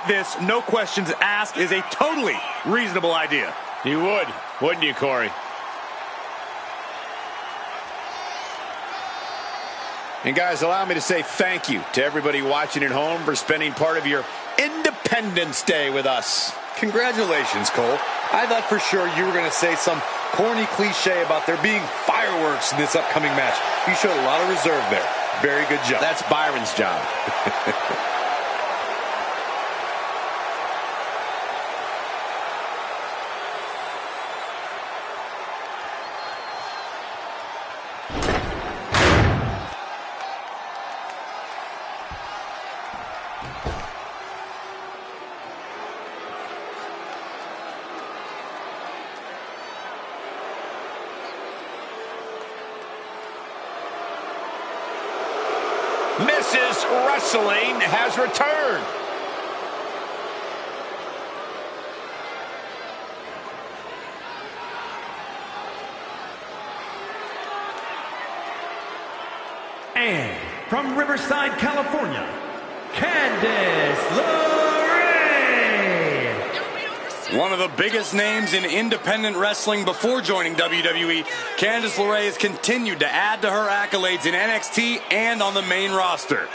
this, no questions asked, is a totally reasonable idea. You would, wouldn't you, Corey? And guys, allow me to say thank you to everybody watching at home for spending part of your Independence Day with us. Congratulations, Cole. I thought for sure you were going to say some corny cliche about there being fireworks in this upcoming match. You showed a lot of reserve there. Very good job. That's Byron's job. Mrs. Wrestling has returned. And from Riverside, California, Candice LeRae. One of the biggest names in independent wrestling before joining WWE, Candice LeRae has continued to add to her accolades in NXT and on the main roster.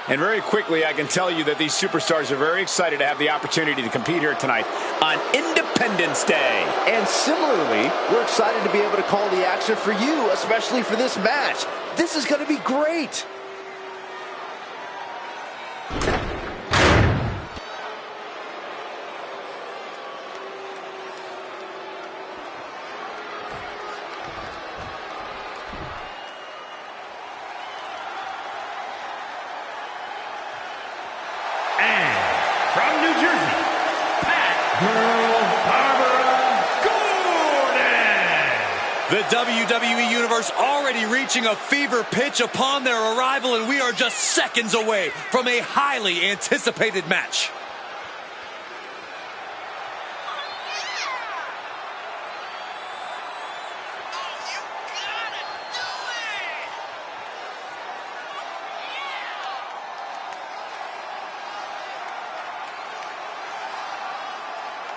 And very quickly, I can tell you that these superstars are very excited to have the opportunity to compete here tonight on Independence Day. And similarly, we're excited to be able to call the action for you, especially for this match. This is going to be great. From New Jersey, Pat Girl Barbara Gordon. The WWE Universe already reaching a fever pitch upon their arrival, and we are just seconds away from a highly anticipated match.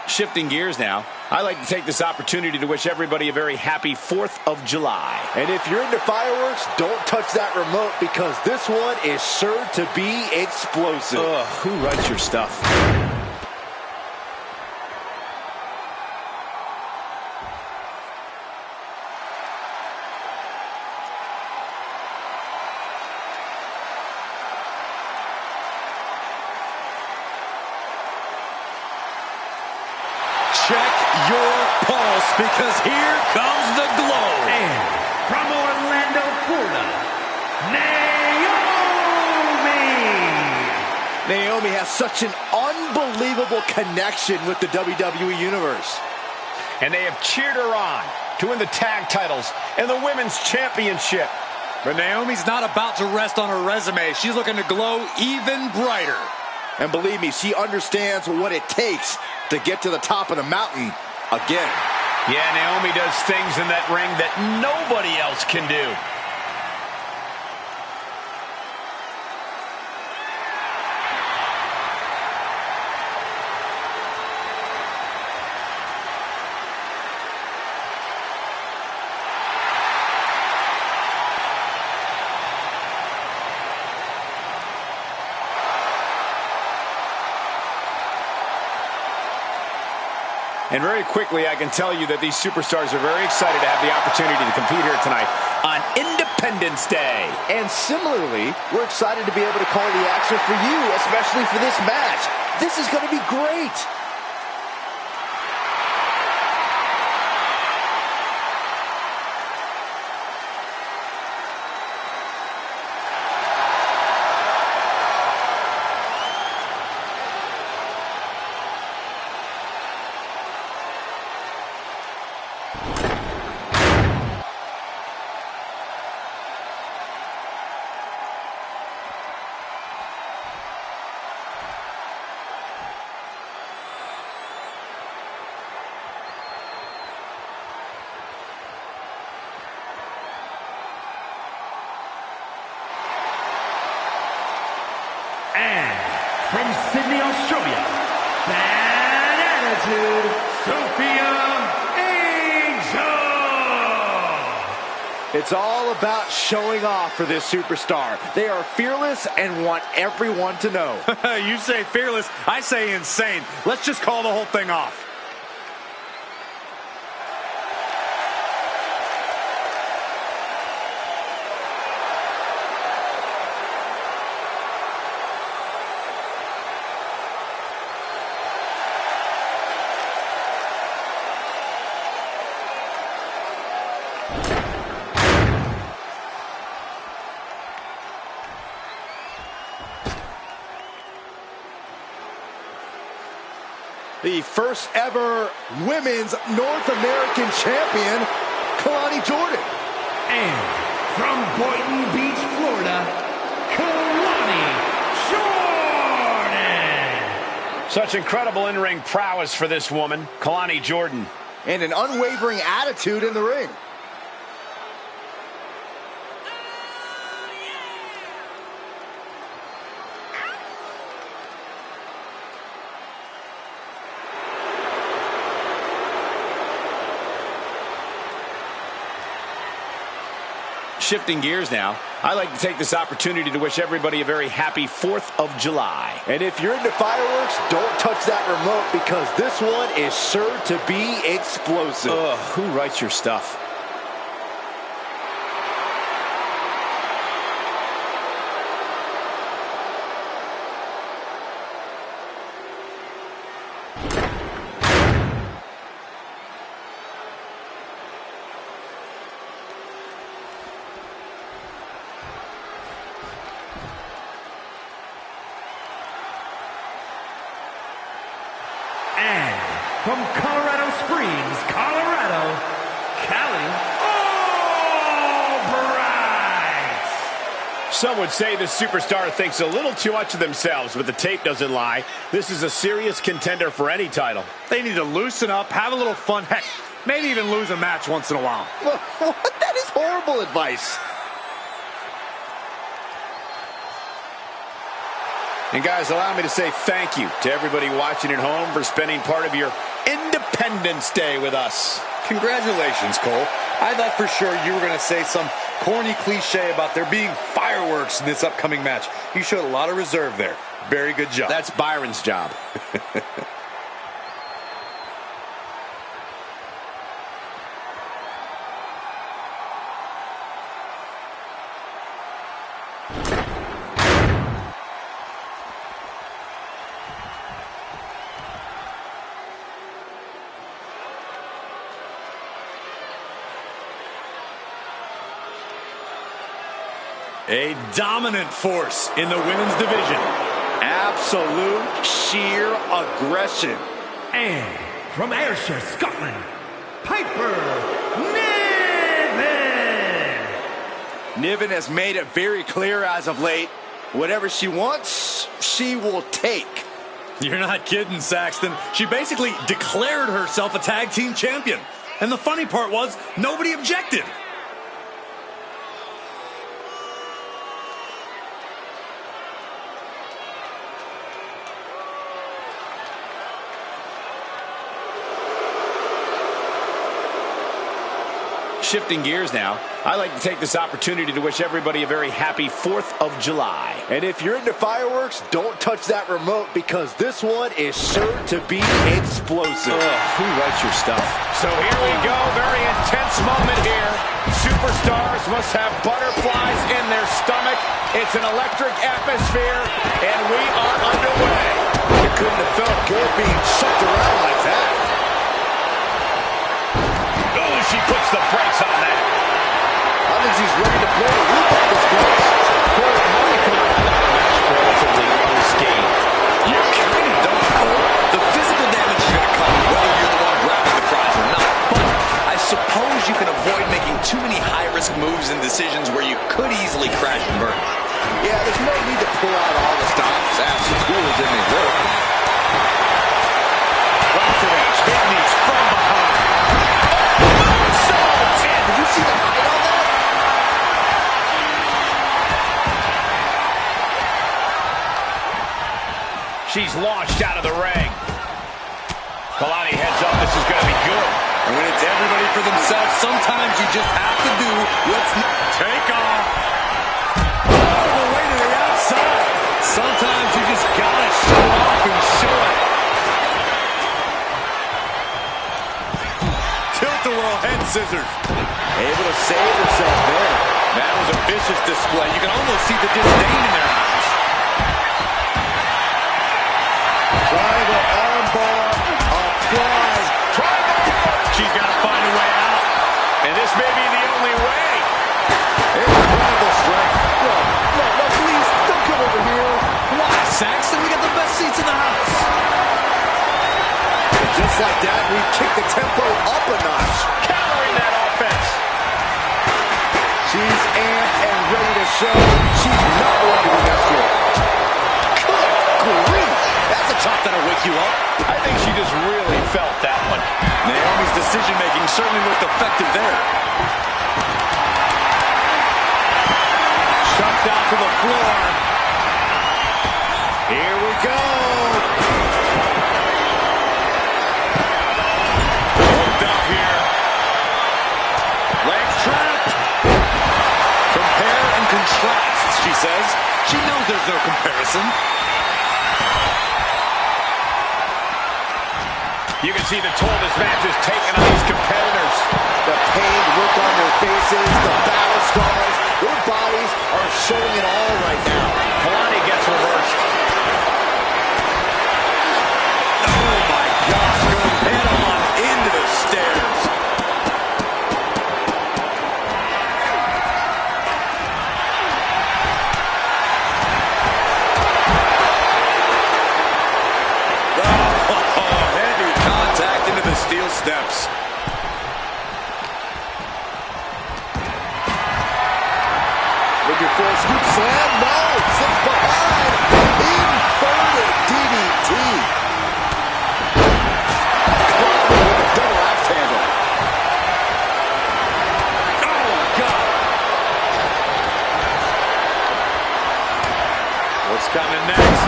Shifting gears now, I'd like to take this opportunity to wish everybody a very happy 4th of July. And if you're into fireworks, don't touch that remote because this one is sure to be explosive. Ugh, who writes your stuff? Check your pulse, because here comes the glow. And from Orlando, Florida, Naomi. Naomi has such an unbelievable connection with the WWE Universe. And they have cheered her on to win the tag titles and the women's championship. But Naomi's not about to rest on her resume. She's looking to glow even brighter. And believe me, she understands what it takes to get to the top of the mountain again. Yeah, Naomi does things in that ring that nobody else can do. And very quickly, I can tell you that these superstars are very excited to have the opportunity to compete here tonight on Independence Day. And similarly, we're excited to be able to call the action for you, especially for this match. This is going to be great. attitude, Sophia Angel. It's all about showing off for this superstar. They are fearless and want everyone to know. You say fearless, I say insane. Let's just call the whole thing off. The first ever women's North American champion, Kalani Jordan. And from Boynton Beach, Florida, Kalani Jordan. Such incredible in-ring prowess for this woman, Kalani Jordan. And an unwavering attitude in the ring. Shifting gears now, I'd like to take this opportunity to wish everybody a very happy 4th of July. And if you're into fireworks, don't touch that remote because this one is sure to be explosive. Ugh, who writes your stuff? And from Colorado Springs, Colorado, Callie Albright. Some would say the superstar thinks a little too much of themselves, but the tape doesn't lie. This is a serious contender for any title. They need to loosen up, have a little fun, heck, maybe even lose a match once in a while. That is horrible advice. And guys, allow me to say thank you to everybody watching at home for spending part of your Independence Day with us. Congratulations, Cole. I thought for sure you were going to say some corny cliche about there being fireworks in this upcoming match. You showed a lot of reserve there. Very good job. That's Byron's job. A dominant force in the women's division. Absolute sheer aggression. And from Ayrshire, Scotland, Piper Niven. Niven has made it very clear as of late, whatever she wants, she will take. You're not kidding, Saxton. She basically declared herself a tag team champion. And the funny part was, nobody objected. Shifting gears now, I'd like to take this opportunity to wish everybody a very happy 4th of July. And if you're into fireworks, don't touch that remote because this one is sure to be explosive. Who writes your stuff? So here we go, very intense moment here. Superstars must have butterflies in their stomach. It's an electric atmosphere, and we are underway. It couldn't have felt good being chucked around like that. Oh, she puts the brakes on that. I think she's ready to blow the roof off this place. Well, how do you come out of that match relatively unscathed? You kind of don't know. The physical damage is going to come whether you're the one grabbing the prize or not. But I suppose you can avoid making too many high-risk moves and decisions where you could easily crash and burn. Yeah, there's no need to pull out all the stops as cool as it may look. Right to the kidneys from behind. Did you see the height on that? She's launched out of the ring. Kalani heads up. This is going to be good. And when it's everybody for themselves, sometimes you just have to do what's... Take off. All the way to the outside. Sometimes you just gotta show off and show it. Tilt-a-whirl head scissors. Able to save herself there. That was a vicious display. You can almost see the disdain in their eyes. Triangle armbar applied. She's got to find a way out. And this may be the only way. Incredible strength. No, please, don't come over here. Why, Saxton? We got the best seats in the house. And just like that, we kick the tempo up a notch. Countering that offense. She's amped and ready to show she's not going to be messed with. Good grief. That's a chop that'll wake you up. I think she just really felt that one. Naomi's decision-making certainly looked effective there. Shoved down to the floor. Here we go. Hooked up here. Leg trapped. Compare and contrast, she says. She knows there's no comparison. You can see the toll this match is taking on these competitors. The pained look on their faces, the battle scars, their bodies are showing it all right now. Kalani gets reversed. Oh my gosh, going head on into the stairs. Oh, heavy contact into the steel steps. Looking for a scoop slam. No, slips behind. Inverted DDT. Clobbering with a double axe handle. Oh, God. What's coming next?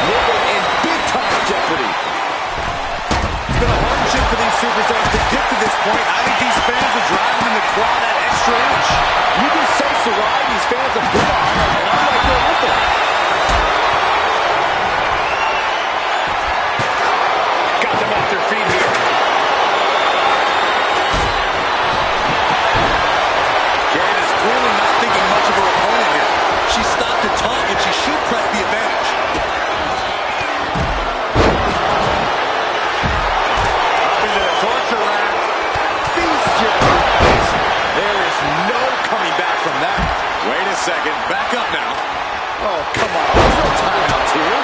Living in big-time jeopardy. It's been a hardship for these superstars to get to this point. I think these fans are driving them to claw that extra inch. You can sense the ride these fans have been on, and I'm right there with them. Got them off their feet here. Candace clearly not thinking much of her opponent here. She stopped to taunt when she should press the advantage. Up into the torture rack. There is no coming back from that. Wait a second. Back up now. Oh, come on. There's no timeouts here.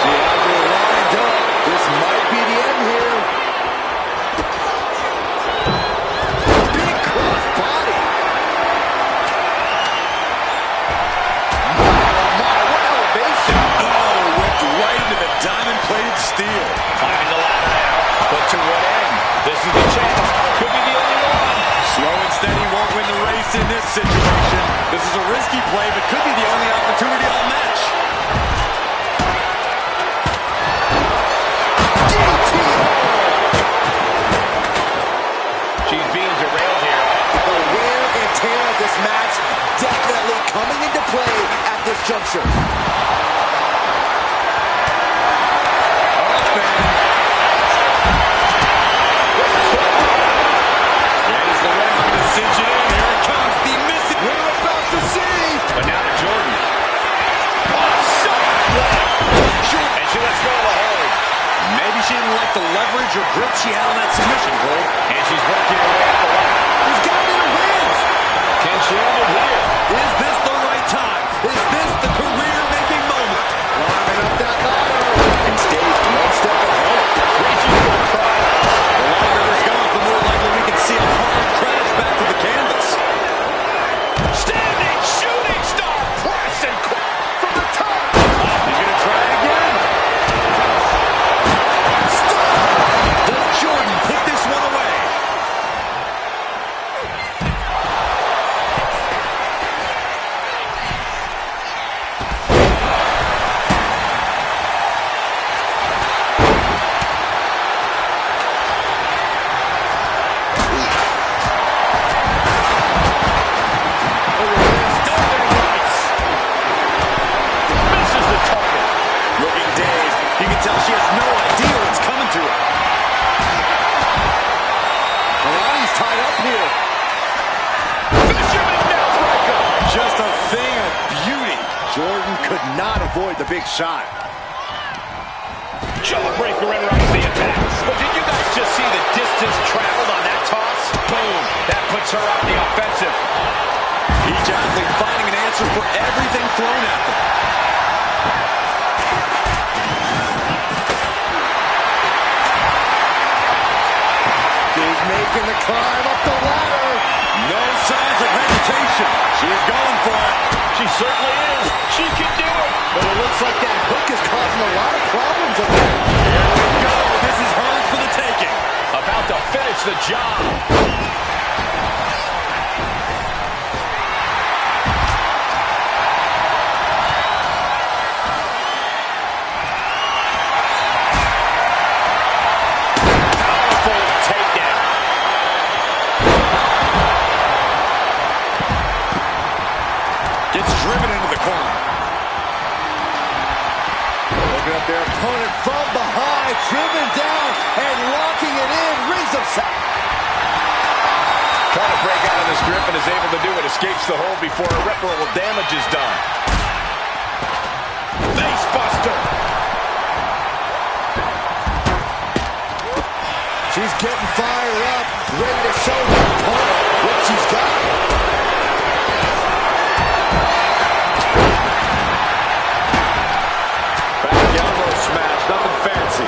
She has her lined up. This might be the end here. Big cross body. My, what elevation. Oh, whipped right into the diamond-plated steel. Climbing the ladder now. But to what end? This is the chance. Could be the only one. Slow and steady won't win the race in this situation. This is a risky play, but could be the only opportunity all match. She's being derailed here. The wear and tear of this match definitely coming into play at this juncture. There's the ref to cinch it in. Here it comes. The missing. We're about to see. But now to Jordan. And she lets go of the hold. Maybe she didn't like the leverage or grip she had on that submission, Cole. And she's working her way up the ladder. He's got it in her hands. Can she end it here? Is this the right time? Is this the career-making moment? Climbing up that ladder and stays one step ahead. Reaching for the prize. The longer this goes, the more likely we can see a hard crash back to the canvas. Standing shooting star press and from the top. He's going to try again. Stop! Does Jordan put this one away? not avoid the big shot. Jawbreaker interrupts the attack. But did you guys just see the distance traveled on that toss? Boom. That puts her on the offensive. Each athlete finding an answer for everything thrown at them. She's making the climb up the ladder. No signs of hesitation. She's going for it. She certainly is. She can do it. But it looks like that hook is causing a lot of problems up there. Here we go. This is hers for the taking. About to finish the job. Driven into the corner. Looking at their opponent from behind, driven down and locking it in. Rings of Trying to break out of this grip and is able to do it. Escapes the hold before irreparable damage is done. Face buster. She's getting fired up, ready to show her opponent what she's got. Smash, nothing fancy.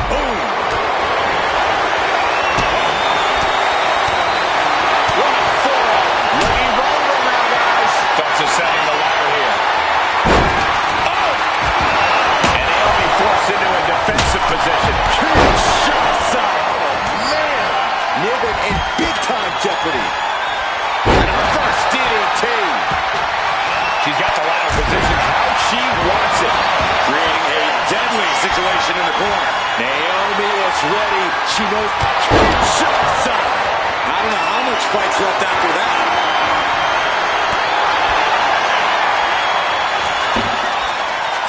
Boom. What a fall. Looking vulnerable now, guys. Starts ascending the ladder here. Oh! And Naomi forced into a defensive position. Huge shots out. Oh, man. Niven in big-time jeopardy. First DDT. She's got the ladder position how she wants it. Creating a deadly situation in the corner. Naomi is ready. She knows huge shots out. I don't know how much fight's left after that.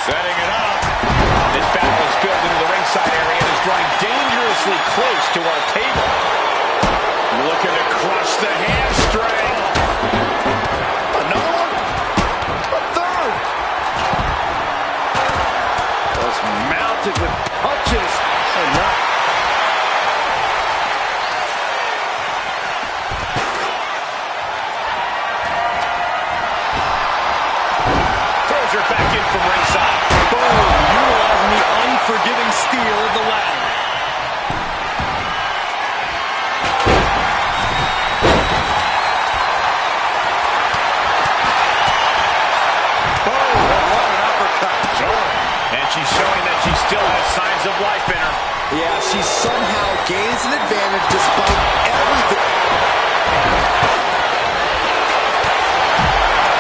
Setting it up. This battle is built into the ringside area and is drawing dangerously close to our table. Looking to crush the hamstring. Another one. A third. Was mounted with punches. Enough. Throws her back in from ringside. Boom. Utilizing the unforgiving steel of the ladder. And she's showing that she still has signs of life in her. Yeah, she somehow gains an advantage despite everything.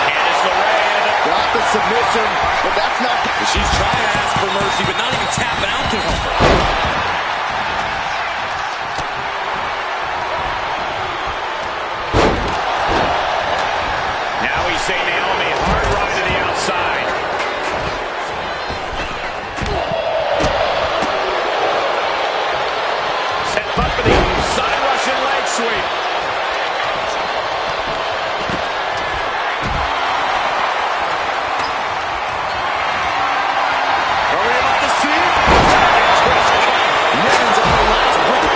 Candice LeRae. Got the submission, but that's not... She's trying to ask for mercy, but not even tapping out to help her. Now we say Naomi, hard ride to the outside. Set up for the side Russian leg sweep. Are we about to see it? Niven's on the last break.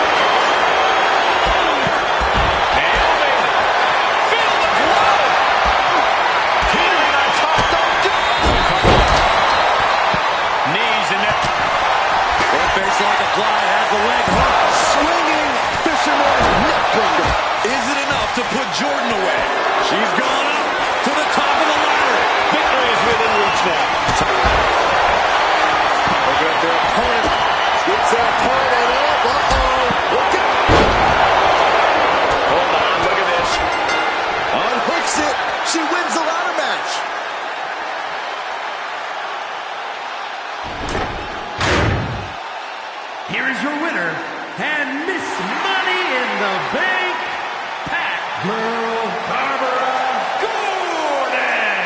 Naomi, feel the blow. Teetering on top, don't do it. Knees and neck. Front face like a fly, has the leg hooked. Swinging fisherman neckbreaker. Is it enough to put Jordan away? She's gone up to the top of the ladder. Victory is within reach now. Look at their opponent. Gets their opponent up. Uh-oh. Look at... Hold on, look at this. Unhooks it. She wins the ladder match. Here is your winner and Miss Money in the Bank, Pat Girl Barbara Gordon.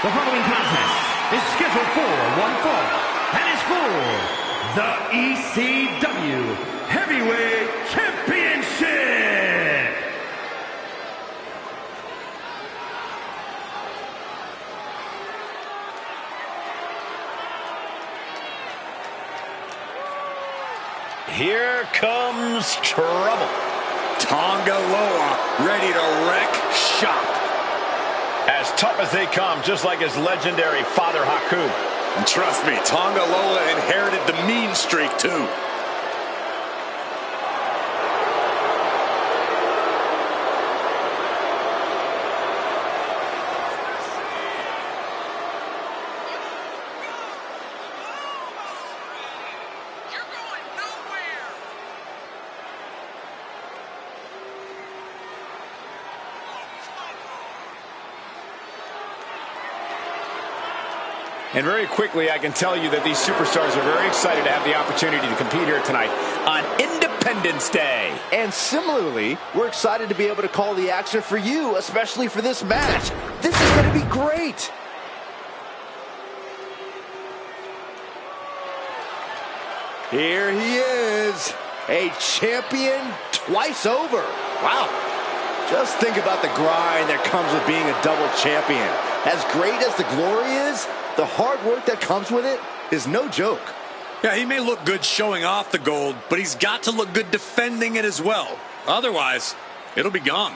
The following contest is scheduled for one fall and is for the ECW Heavyweight Championship. Here comes trouble. Tonga Loa ready to wreck shop. As tough as they come, just like his legendary father Haku. And trust me, Tonga Loa inherited the mean streak too. And very quickly, I can tell you that these superstars are very excited to have the opportunity to compete here tonight on Independence Day. And similarly, we're excited to be able to call the action for you, especially for this match. This is going to be great. Here he is, a champion twice over. Wow. Just think about the grind that comes with being a double champion. As great as the glory is, the hard work that comes with it is no joke. Yeah, he may look good showing off the gold, but he's got to look good defending it as well. Otherwise, it'll be gone.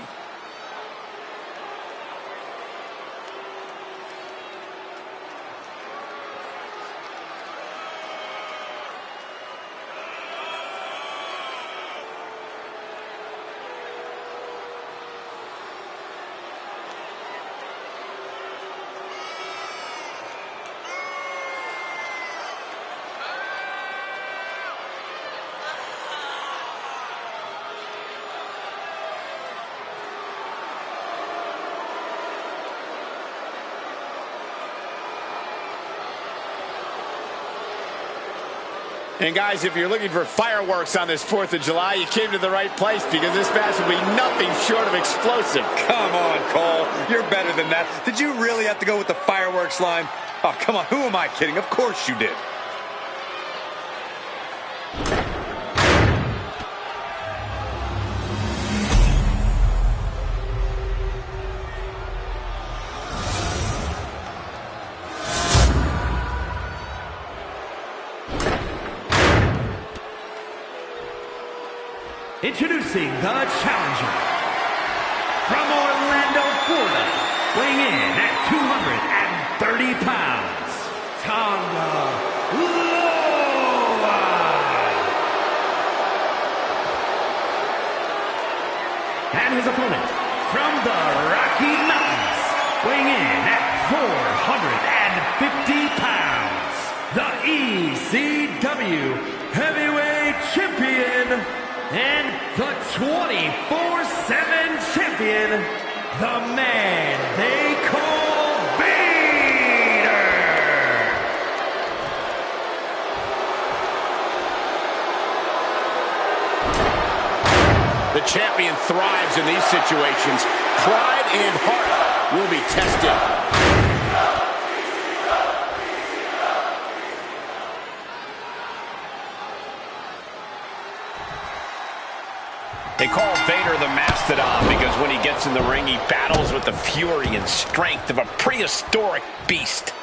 And guys, if you're looking for fireworks on this 4th of July, you came to the right place, because this match will be nothing short of explosive. Come on, Cole. You're better than that. Did you really have to go with the fireworks line? Oh, come on. Who am I kidding? Of course you did. Introducing the challenger from Orlando, Florida, weighing in at 230 pounds, Tonga Loa. And his opponent from the Rocky Mountains, weighing in at 450 pounds, the ECW Heavyweight Champion, and the 24/7 champion, the man they call Vader. The champion thrives in these situations. Pride and heart will be tested. They call Vader the Mastodon because when he gets in the ring, he battles with the fury and strength of a prehistoric beast.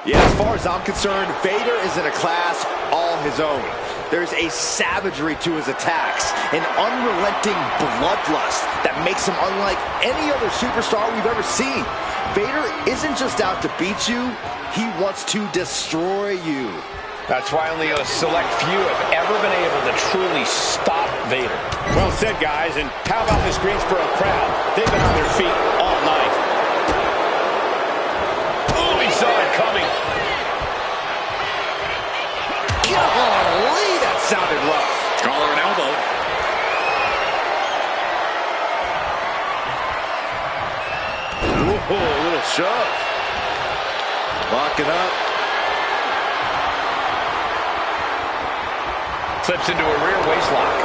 Yeah, as far as I'm concerned, Vader is in a class all his own. There's a savagery to his attacks, an unrelenting bloodlust that makes him unlike any other superstar we've ever seen. Vader isn't just out to beat you, he wants to destroy you. That's why only a select few have ever been able to truly stop Vader. Well said, guys, and how about this Greensboro crowd? They've been on their feet all night. Oh, he saw it coming. Golly, that sounded rough. Collar and elbow. Whoa, a little shove. Locking up. Slips into a rear waist lock.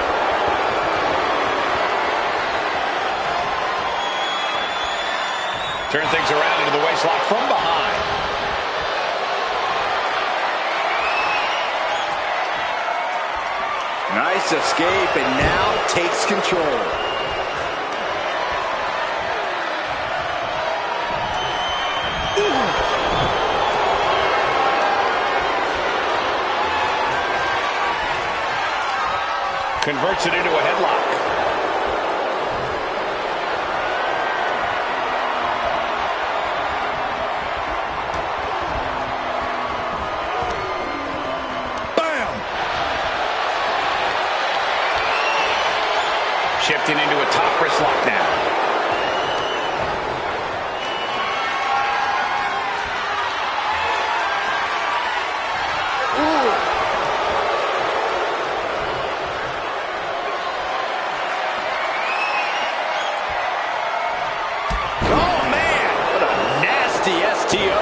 Turn things around into the waist lock from behind. Nice escape, and now takes control. Converts it into a headlock. Bam! Shifting into a top wrist lock now. STO.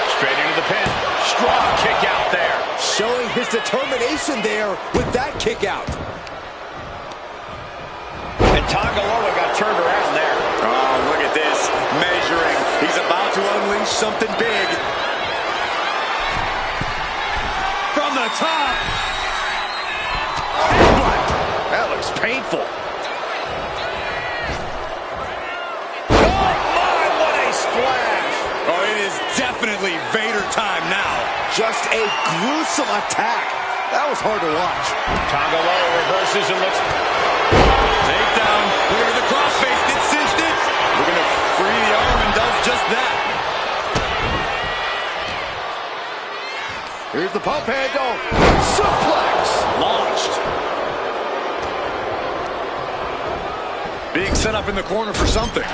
Straight into the pin. Strong kick out there. Showing his determination there with that kick out. And Tongaloa got turned around there. Oh, look at this. Measuring. He's about to unleash something big. From the top. That looks painful. Oh, my, what a splash. Oh, it is definitely Vader time now. Just a gruesome attack. That was hard to watch. Tongaloa reverses and looks. Takedown. Look at the crossface. It cinched it. Looking to free the arm and does just that. Here's the pump handle. Suplex. Launched. Being set up in the corner for something. Oh!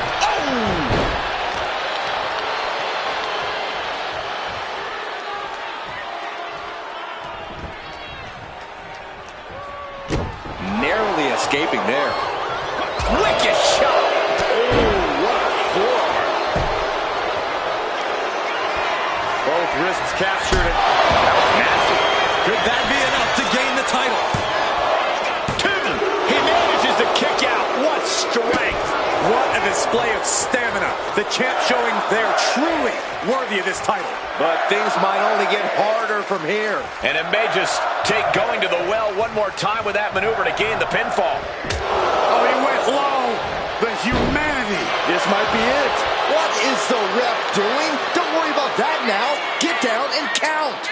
Narrowly escaping there. Wicked shot. Oh, what a forearm. Both wrists captured it. That was nasty. Could that be enough to gain the title? He manages to kick out. What strength. What a display of stamina. The champ showing they're truly worthy of this title. But things might only get harder from here. And it may just take going to the well one more time with that maneuver to gain the pinfall. Oh, he went low. The humanity. This might be it. What is the ref doing? Don't worry about that now. Get down and count.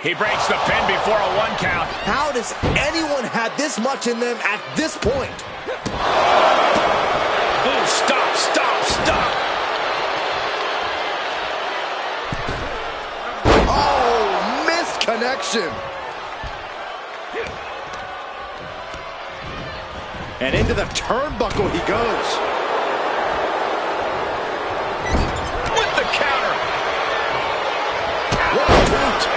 He breaks the pin before a 1 count. How does anyone have this much in them at this point? Ooh, stop, stop, stop. Oh, missed connection. And into the turnbuckle he goes. With the counter. What a boot.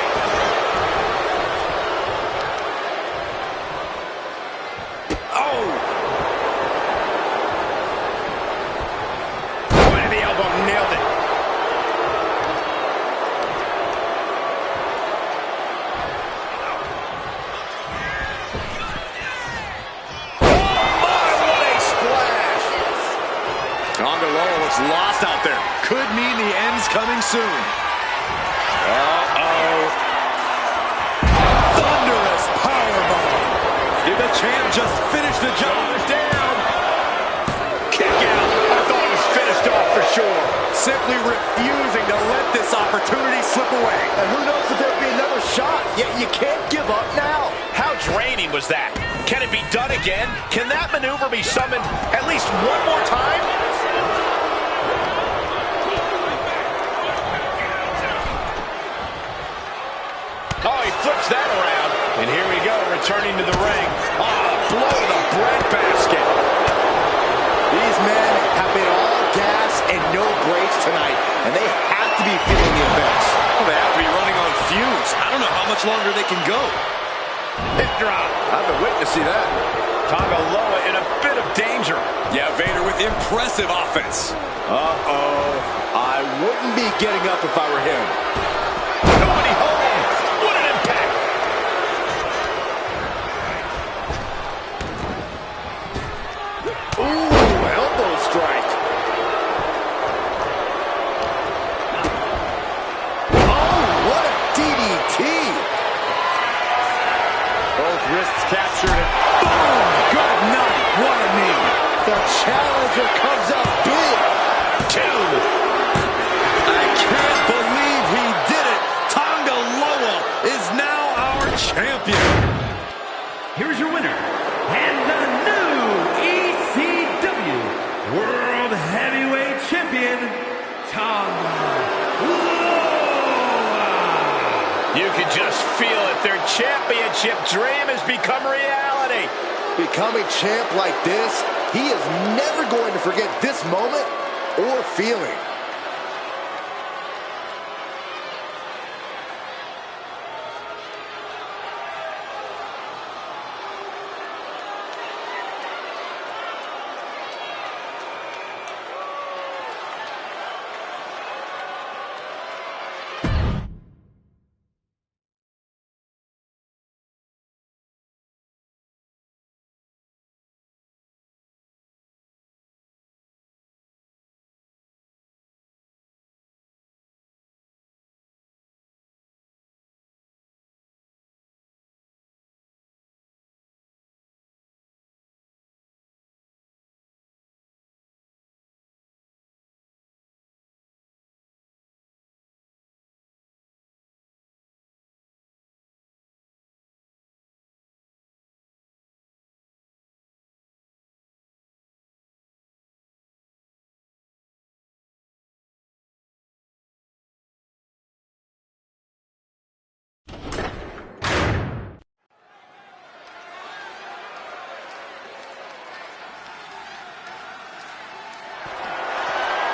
Nailed it. Tongaloa looks lost out there. Could mean the end's coming soon. Uh-oh. Thunderous powerbomb. Did the champ just finish the job? Down. Kick out. I thought it was finished off for sure. Simply refusing to let this opportunity slip away. And who knows if there'll be another shot, yet you can't give up now. How draining was that? Can it be done again? Can that maneuver be summoned at least one more time? Oh, he flips that around. And here we go, returning to the ring. Oh, blow to the breadbasket. These men have been all gas and no brakes tonight, and they have to be feeling the effects. Well, they have to be running on fumes. I don't know how much longer they can go. Hip drop. I've been waiting to see that. Tongaloa in a bit of danger. Yeah, Vader with impressive offense. Uh-oh. I wouldn't be getting up if I were him. Nobody home. What an impact. Ooh, elbow strike. captured it. Boom! Good night. What a knee. The challenger comes up big. 2. I can't believe he did it. Tonga Loa is now our champion. Here's your winner, and the new ECW World Heavyweight Champion, Tonga Loa. You can just feel it. Their championship dream has become reality. Becoming champ like this, he is never going to forget this moment or feeling.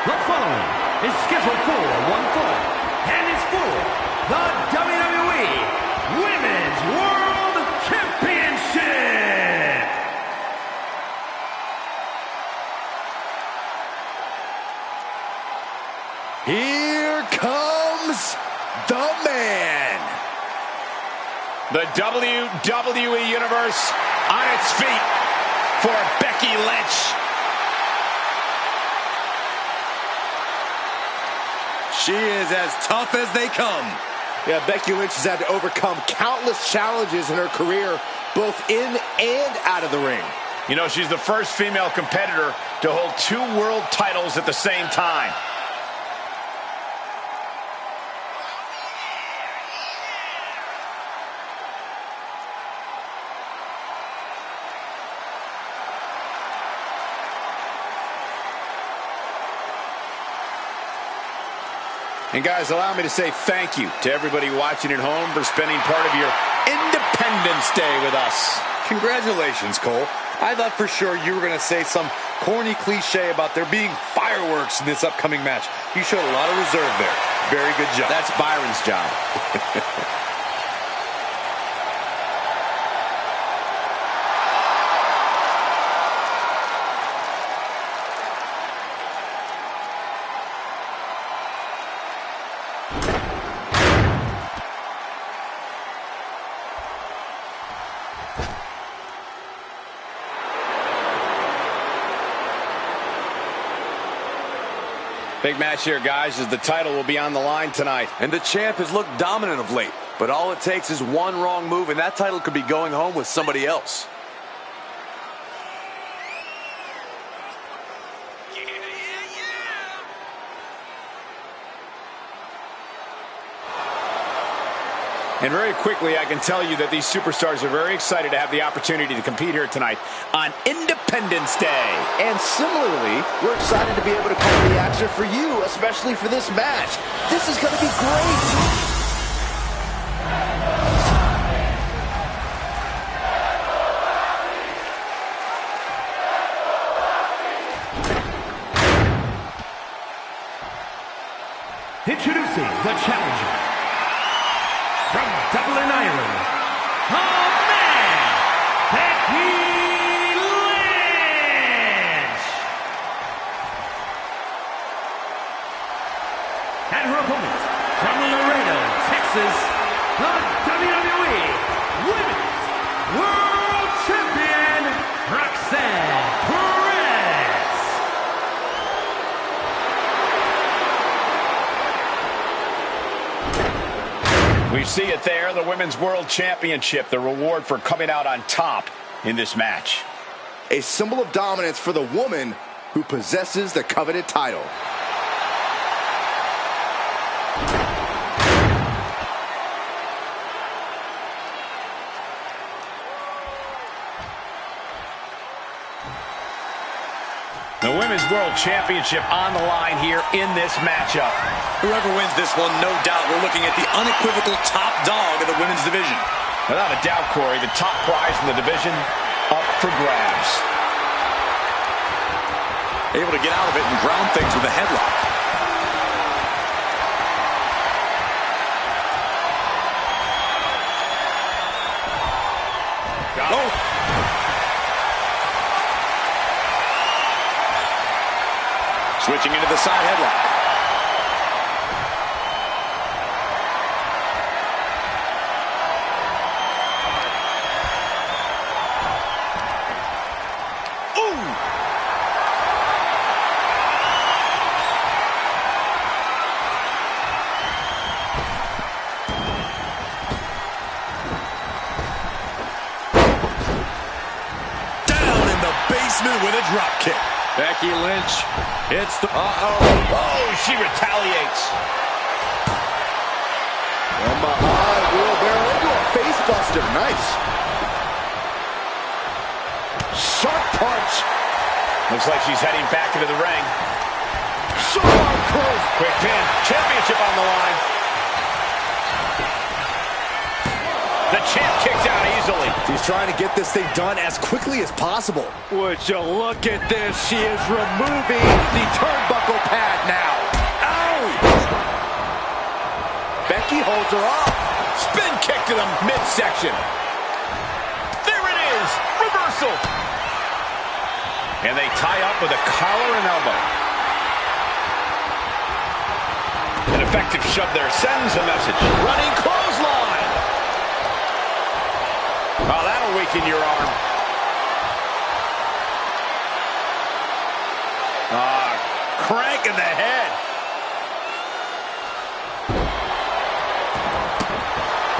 The following is scheduled for one fall, and is for the WWE Women's World Championship. Here comes the man. The WWE Universe on its feet for Becky Lynch. She is as tough as they come. Yeah, Becky Lynch has had to overcome countless challenges in her career, both in and out of the ring. You know, she's the first female competitor to hold 2 world titles at the same time. And guys, allow me to say thank you to everybody watching at home for spending part of your Independence Day with us. Congratulations, Cole. I thought for sure you were going to say some corny cliche about there being fireworks in this upcoming match. You showed a lot of reserve there. Very good job. That's Byron's job. Big match here, guys, as the title will be on the line tonight. And the champ has looked dominant of late, but all it takes is one wrong move, and that title could be going home with somebody else. And very quickly, I can tell you that these superstars are very excited to have the opportunity to compete here tonight on Independence Day. And similarly, we're excited to be able to call the action for you, especially for this match. This is going to be great. Introducing the challenger from Dublin, Ireland, the man, Becky Lynch. And her opponent from Laredo, Texas, the WWE Women's World Champion, Roxanne Perez. We You see it there, the Women's World Championship, the reward for coming out on top in this match. A symbol of dominance for the woman who possesses the coveted title. The Women's World Championship on the line here in this matchup. Whoever wins this one, no doubt, we're looking at the unequivocal top dog of the women's division. Without a doubt, Corey, the top prize in the division up for grabs. Able to get out of it and ground things with a headlock. Oh! Switching into the side headlock. With a drop kick. Becky Lynch hits the... Oh, she retaliates. From behind, wheelbarrow into a face buster. Nice. Sharp punch. Looks like she's heading back into the ring. Sharp curve. Quick pin. Championship on the line. The champ kicks out easily. She's trying to get this thing done as quickly as possible. Would you look at this? She is removing the turnbuckle pad now. Ow! Becky holds her off. Spin kick to the midsection. There it is. Reversal. And they tie up with a collar and elbow. An effective shove there sends a message. Running clothesline. Oh, that'll weaken your arm. Crank in the head.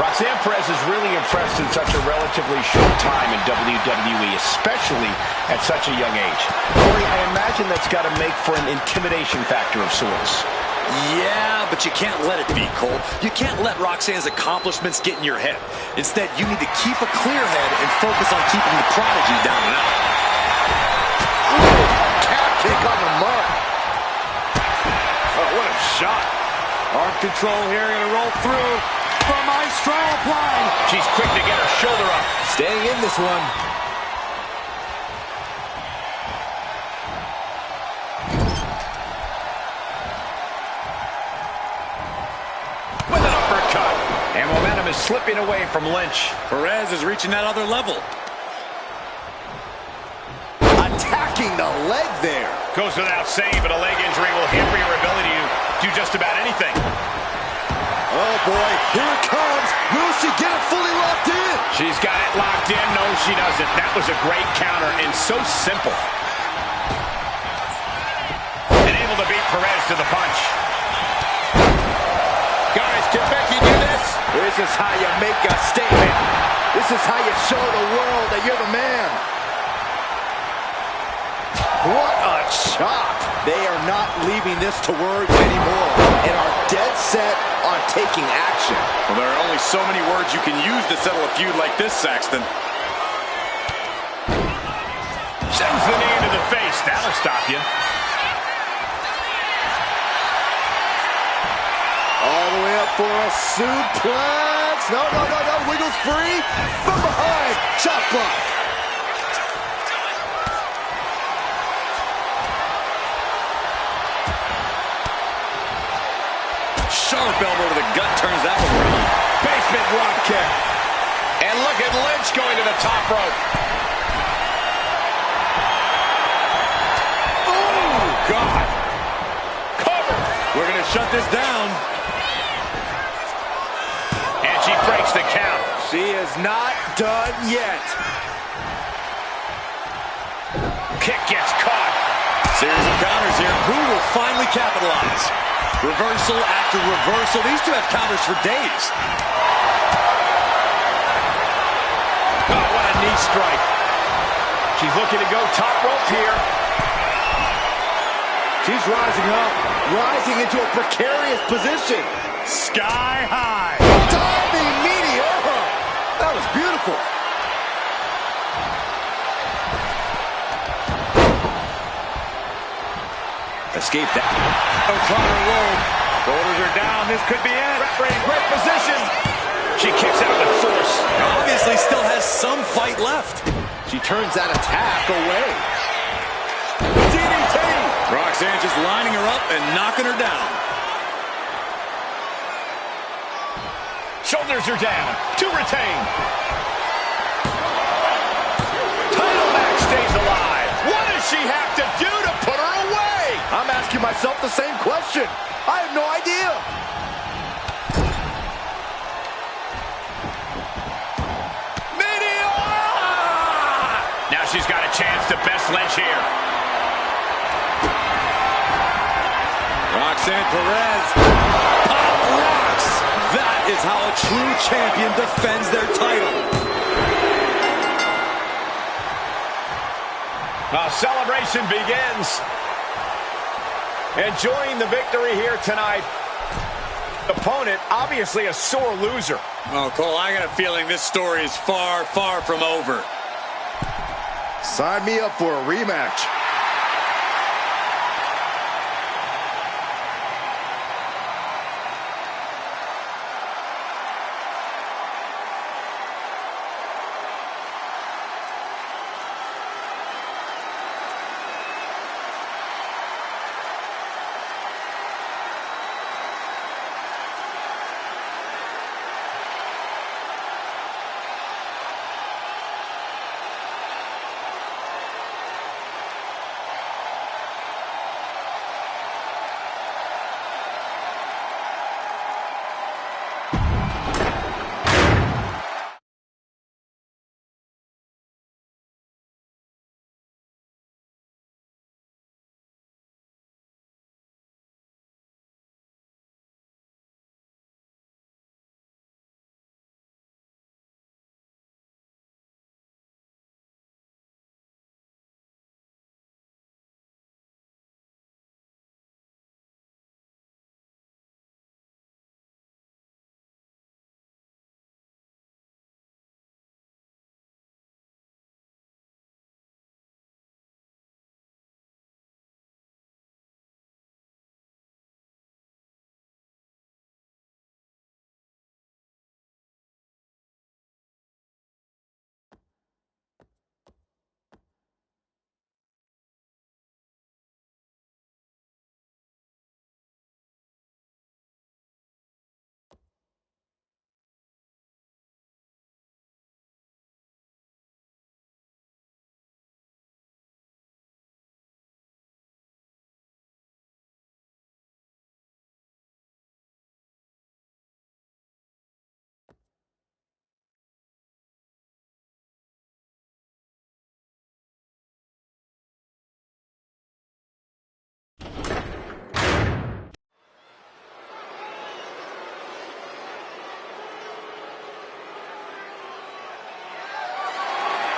Roxanne Perez is really impressed in such a relatively short time in WWE, especially at such a young age. Corey, I imagine that's got to make for an intimidation factor of sorts. Yeah, but you can't let it be, Cole. You can't let Roxanne's accomplishments get in your head. Instead, you need to keep a clear head and focus on keeping the prodigy down and out. Ooh, calf kick on the mark. Oh, what a shot. Arm control here, gonna roll through. From Maestro applied. She's quick to get her shoulder up. Staying in this one. With an uppercut. And momentum is slipping away from Lynch. Perez is reaching that other level. Attacking the leg there. Goes without saying, but a leg injury will hamper your ability to do just about anything. Oh boy, here it comes. Will she get it fully locked in? She's got it locked in. No, she doesn't. That was a great counter and so simple. And able to beat Perez to the punch. Guys, can Becky do this? This is how you make a statement. This is how you show the world that you're the man. What a chop. They are not leaving this to words anymore and are dead set on taking action. Well, there are only so many words you can use to settle a feud like this, Saxton. Sends the knee into the face. That'll stop you. All the way up for a suplex. No. Wiggles free. From behind. Chop block. Sharp elbow to the gut turns that one around. Basement drop kick. And look at Lynch going to the top rope. Oh, God. Cover. We're going to shut this down. And she breaks the count. She is not done yet. Kick gets caught. Series of counters here. Who will finally capitalize? Reversal after reversal. These two have counters for days. knee strike. She's looking to go top rope here. She's rising up, rising into a precarious position. Sky high. Diving meteor. That was beautiful. Escape that. O'Connor roll. Shoulders are down. This could be it. Referee in great position. She kicks out with force. Obviously still has some fight left. She turns that attack away. DDT. Roxanne just lining her up and knocking her down. Shoulders are down. To retain. Title match stays alive. What does she have to do to put her away? I'm asking myself the same question. I have no idea. Now she's got a chance to best Lynch here. Roxanne Perez. Pop rocks. That is how a true champion defends their title. Celebration begins. Enjoying the victory here tonight. Opponent, obviously a sore loser. Oh, Cole, I got a feeling this story is far, far from over. Sign me up for a rematch.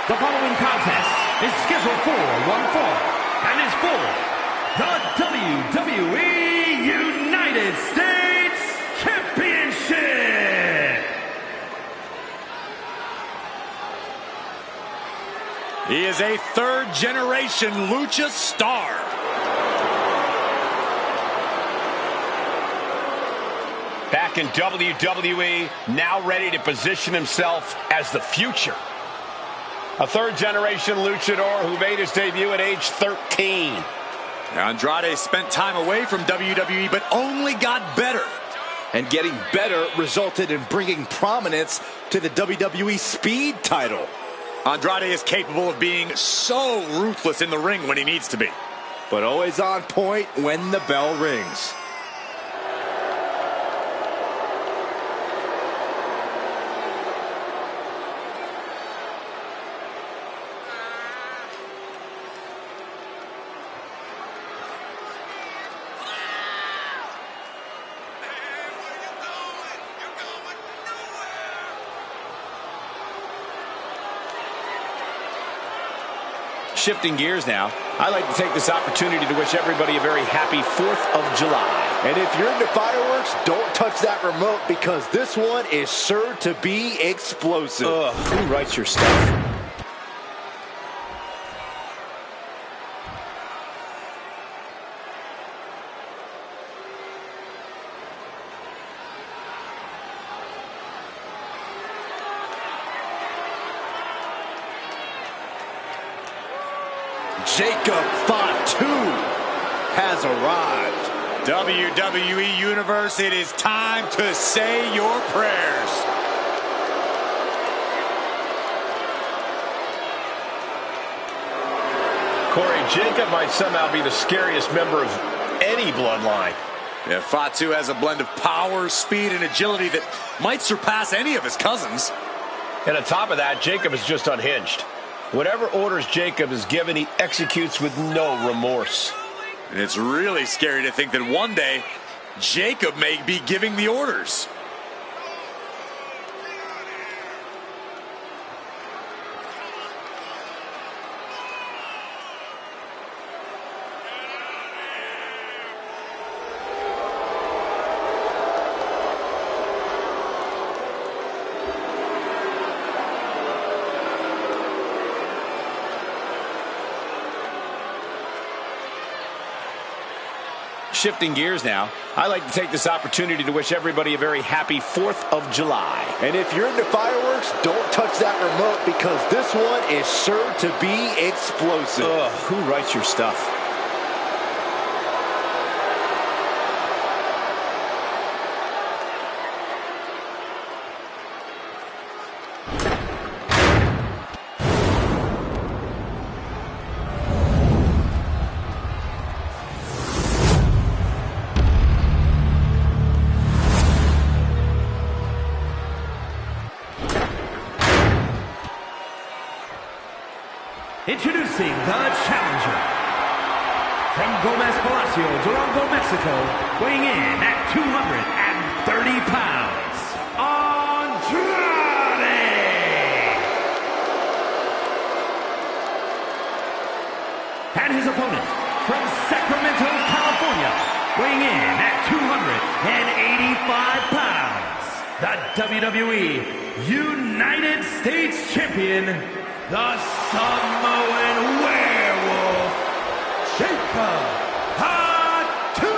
The following contest is scheduled for one fall and is for the WWE United States Championship. He is a third-generation lucha star. Back in WWE, now ready to position himself as the future. A third-generation luchador who made his debut at age 13. Andrade spent time away from WWE, but only got better. And getting better resulted in bringing prominence to the WWE Speed title. Andrade is capable of being so ruthless in the ring when he needs to be. But always on point when the bell rings. Shifting gears now, I'd like to take this opportunity to wish everybody a very happy 4th of July. And if you're into fireworks, don't touch that remote because this one is sure to be explosive. Ugh, who writes your stuff? Jacob Fatu has arrived. WWE Universe, it is time to say your prayers. Corey, Jacob might somehow be the scariest member of any bloodline. Yeah, Fatu has a blend of power, speed, and agility that might surpass any of his cousins. And on top of that, Jacob is just unhinged. Whatever orders Jacob is given, he executes with no remorse. And it's really scary to think that one day, Jacob may be giving the orders. Shifting gears now, I'd like to take this opportunity to wish everybody a very happy 4th of July. And if you're into fireworks, don't touch that remote because this one is sure to be explosive. Ugh, who writes your stuff? Introducing the challenger. From Gomez Palacio, Durango, Mexico, weighing in at 230 pounds, Andrade! And his opponent, from Sacramento, California, weighing in at 285 pounds, the WWE United States Champion, the Samoan Werewolf, Jacob Fatu!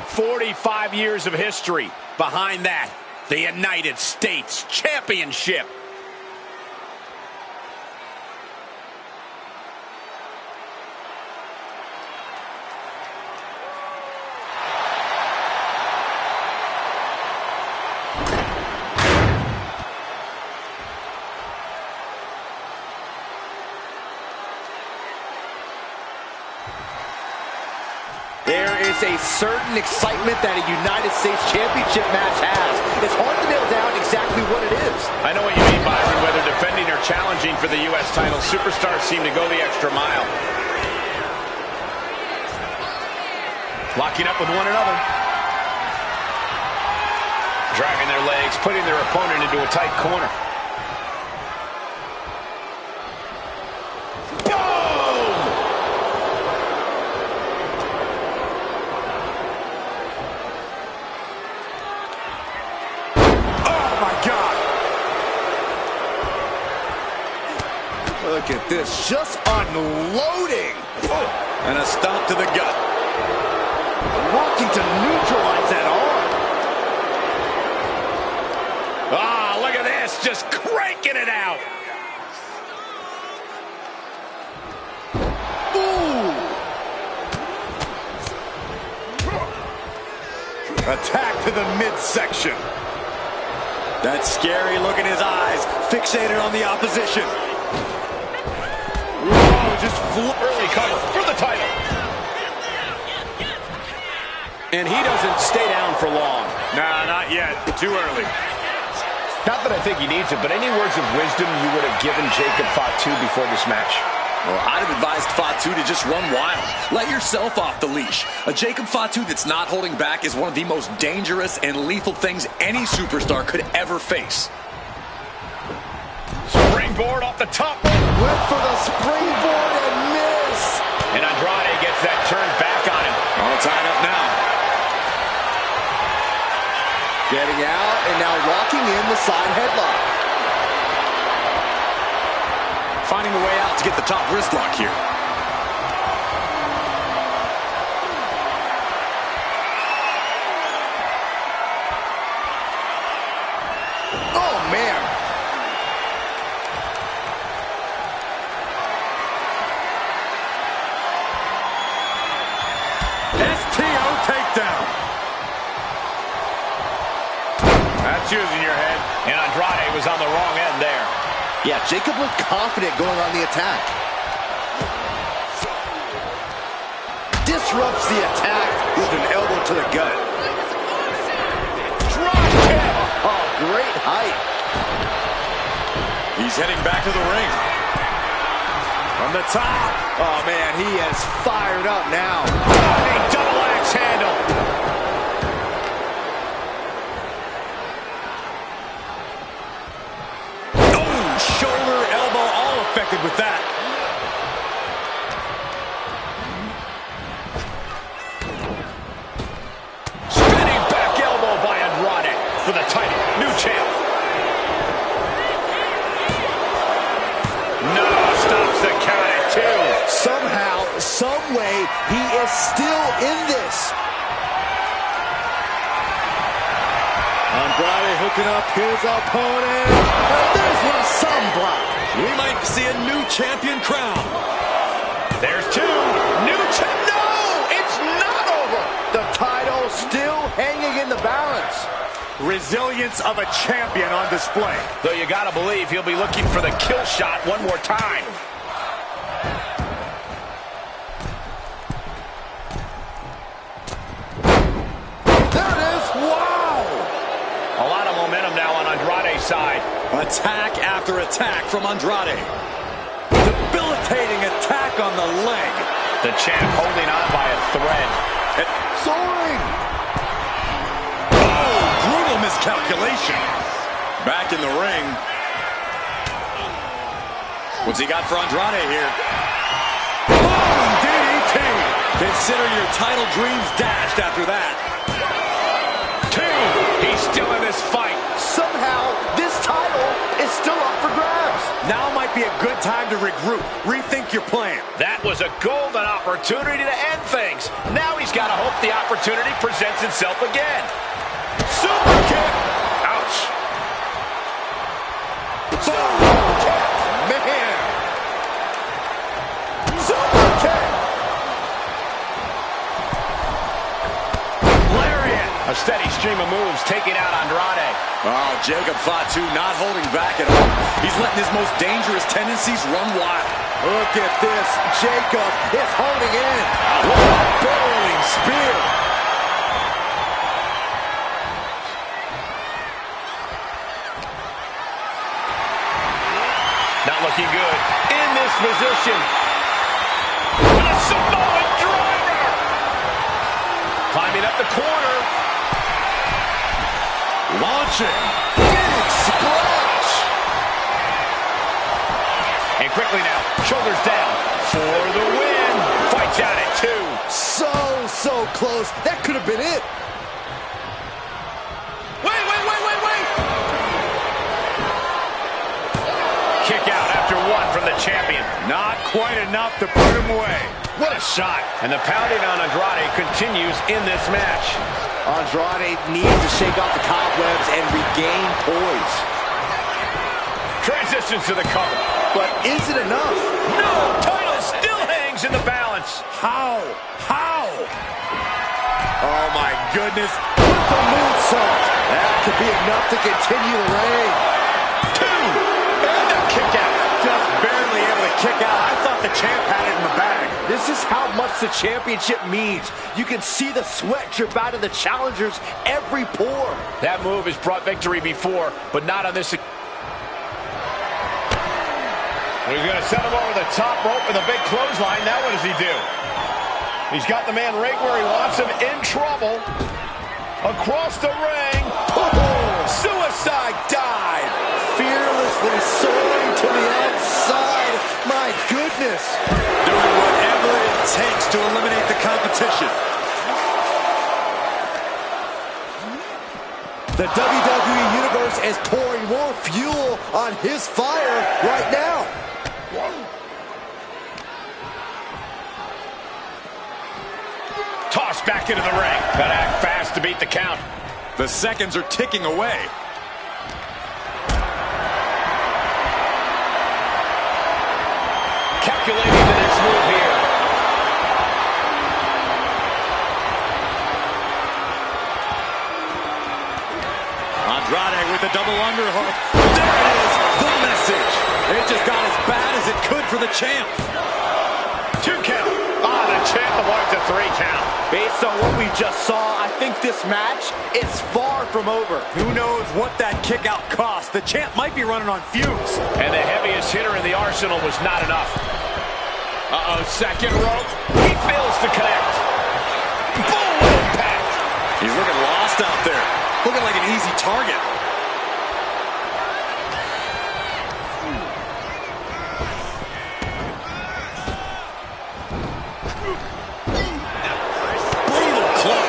45 years of history. Behind that, the United States Championship. There is a certain excitement that a United States Championship match has. It's hard to nail down exactly what it is. I know what you mean, Byron. Whether defending or challenging for the U.S. title, superstars seem to go the extra mile. Locking up with one another. Dragging their legs, putting their opponent into a tight corner. Look at this, just unloading. And a stomp to the gut. Working to neutralize that arm. Ah, look at this, just cranking it out. Ooh. Attack to the midsection. That scary look in his eyes, fixated on the opposition. Just early cover for the title. And he doesn't stay down for long. Nah, not yet. Too early. Not that I think he needs it, but any words of wisdom you would have given Jacob Fatu before this match? Well, I'd have advised Fatu to just run wild. Let yourself off the leash. A Jacob Fatu that's not holding back is one of the most dangerous and lethal things any superstar could ever face. Springboard off the top. Went for the springboard and miss. And Andrade gets that turned back on him. All tied up now. Getting out and now locking in the side headlock. Finding a way out to get the top wrist lock here. Oh, man. STO takedown. That's using your head. And Andrade was on the wrong end there. Yeah, Jacob looked confident going on the attack. Disrupts the attack with an elbow to the gut. Drop kick. Oh, great height. He's heading back to the ring. From the top. Oh, man, he is fired up now. A double axe handle. Shoulder, elbow, all affected with that. Spinning back elbow by Andrade for the title. New champ. No, stops the count at 2. Somehow, some way, he is still in this. Andrade hooking up his opponent. And there's one sunblock. We might see a new champion crown. There's 2. New champ. No, it's not over. The title still hanging in the balance. Resilience of a champion on display. Though you gotta believe he'll be looking for the kill shot one more time. There it is. Wow. A lot of momentum now on Andrade's side. Attack after attack from Andrade. Debilitating attack on the leg. The champ holding on by a thread. Soaring. Oh, brutal miscalculation. Back in the ring. What's he got for Andrade here? Boom, DDT. Consider your title dreams dashed after that. 2. He's still in this fight. Somehow, this title is still up for grabs. Now might be a good time to regroup. Rethink your plan. That was a golden opportunity to end things. Now he's got to hope the opportunity presents itself again. Super kick. Ouch. Super kick. Man. Super kick. Lariat. A steady stream of moves taking out Andrade. Oh, Jacob Fatu not holding back at all. He's letting his most dangerous tendencies run wild. Look at this. Jacob is holding in. What a barreling spear. Not looking good in this position. With a Samoan driver. Climbing up the corner. Launching. Big splash. And quickly now, shoulders down for the win. Fights out at 2. So close. That could have been it. Wait. Kick out after 1 from the champion. Not quite enough to put him away. What a shot. And the pounding on Andrade continues in this match. Andrade needs to shake off the cobwebs and regain poise. Transitions to the cover. But is it enough? No! Title still hangs in the balance. How? Oh, my goodness. With the moonsault. That could be enough to continue the reign. 2. And a kick out. Just barely able to kick out. I thought the champ had it in the bag. This is how much the championship means. You can see the sweat drip out of the challengers every pore. That move has brought victory before, but not on this. He's going to send him over the top rope with a big clothesline. Now what does he do? He's got the man right where he wants him, in trouble. Across the ring. Oh, suicide dive. Fearlessly soaring to the outside. My goodness. Doing whatever it takes to eliminate the competition. The WWE Universe is pouring more fuel on his fire right now. Tossed back into the ring. Gotta act fast to beat the count. The seconds are ticking away. Calculating the next move here. Andrade with a double underhook. There it is, the message. It just got as bad as it could for the champ. 2 count. The champ avoids a 3 count. Based on what we just saw, I think this match is far from over. Who knows what that kick out cost? The champ might be running on fumes. And the heaviest hitter in the arsenal was not enough. Uh-oh, second rope. He fails to connect. Boom, impact. He's looking lost out there. Looking like an easy target. Brutal club.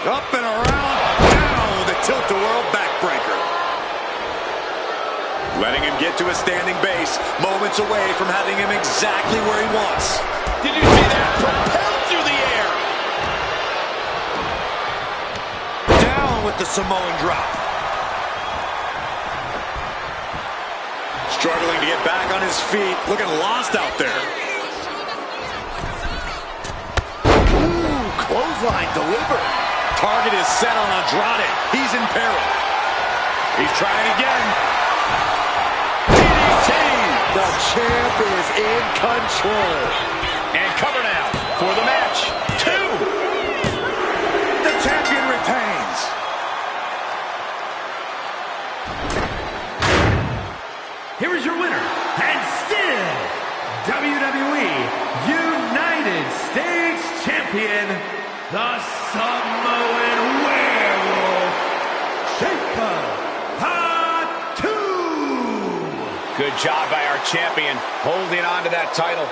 Up and around. Down with a tilt-a-whirl backbreaker. Letting him get to a standing base. Moments away from having him exactly where he wants. Did you see that? Propelled through the air. Down with the Samoan drop. Struggling to get back on his feet. Looking lost out there. Ooh, clothesline delivered. Target is set on Andrade. He's in peril. He's trying again. DDT. The champ is in control. And cover now for the match. 2. The champion retains. Here is your winner, and still WWE United States Champion, the Samoan Werewolf, GTAH. Good job by our champion, holding on to that title.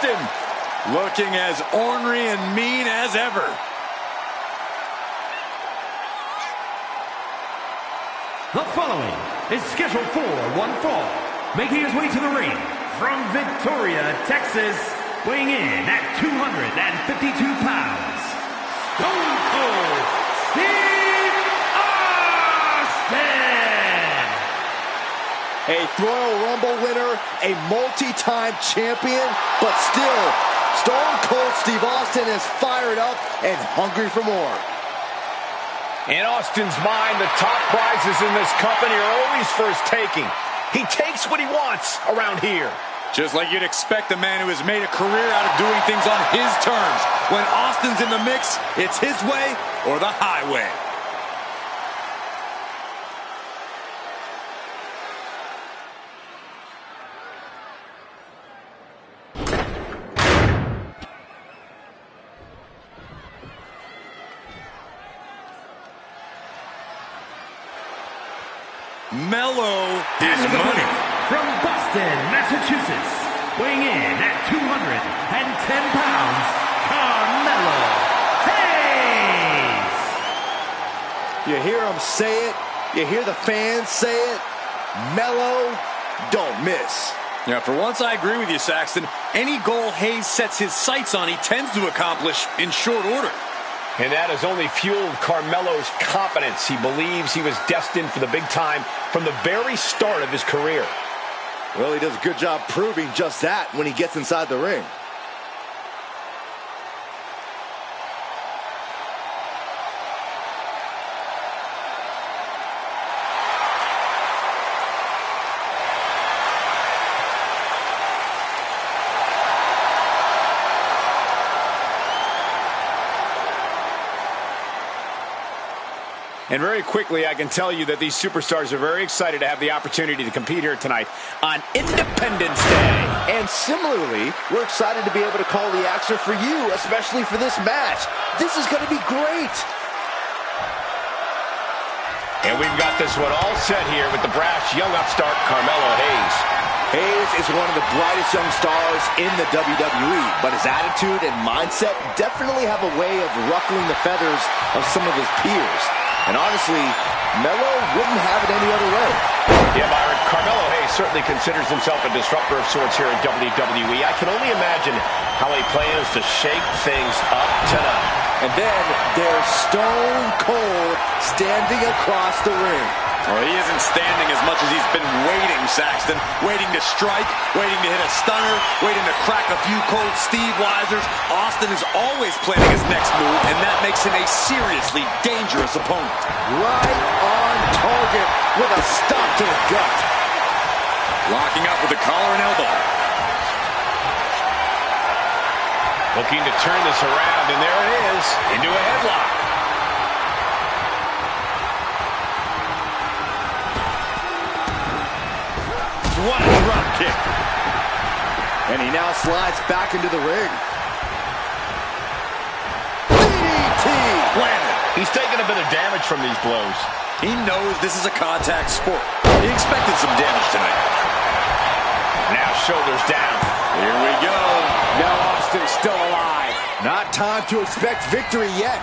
Austin, looking as ornery and mean as ever. The following is scheduled for one fall, making his way to the ring from Victoria, Texas, weighing in at 252 pounds, Stone Cold Steve Austin! A Royal Rumble winner, a multi-time champion, but still, Stone Cold Steve Austin is fired up and hungry for more. In Austin's mind, the top prizes in this company are always for his taking. He takes what he wants around here. Just like you'd expect a man who has made a career out of doing things on his terms. When Austin's in the mix, it's his way or the highway. Mellow is money. From Boston, Massachusetts, weighing in at 210 pounds, Carmelo Hayes! You hear him say it, you hear the fans say it, Mellow, don't miss. Yeah, for once I agree with you, Saxton. Any goal Hayes sets his sights on, he tends to accomplish in short order. And that has only fueled Carmelo's confidence. He believes he was destined for the big time from the very start of his career. Well, he does a good job proving just that when he gets inside the ring. And very quickly, I can tell you that these superstars are very excited to have the opportunity to compete here tonight on Independence Day. And similarly, we're excited to be able to call the action for you, especially for this match. This is going to be great. And we've got this one all set here with the brash young upstart Carmelo Hayes. Hayes is one of the brightest young stars in the WWE, but his attitude and mindset definitely have a way of ruffling the feathers of some of his peers. And honestly, Melo wouldn't have it any other way. Yeah, Byron, Carmelo Hayes certainly considers himself a disruptor of sorts here in WWE. I can only imagine how he plans to shake things up tonight. And then there's Stone Cold standing across the ring. Well, he isn't standing as much as he's been waiting, Saxton. Waiting to strike, waiting to hit a stunner, waiting to crack a few cold Steve Weisers. Austin is always planning his next move, and that makes him a seriously dangerous opponent. Right on target with a stop to the gut. Locking up with a collar and elbow. Looking to turn this around, and there it is, into a headlock. What a drop kick. And he now slides back into the ring. DDT! Landed. He's taking a bit of damage from these blows. He knows this is a contact sport. He expected some damage tonight. Now shoulders down. Here we go. Now Austin's still alive. Not time to expect victory yet.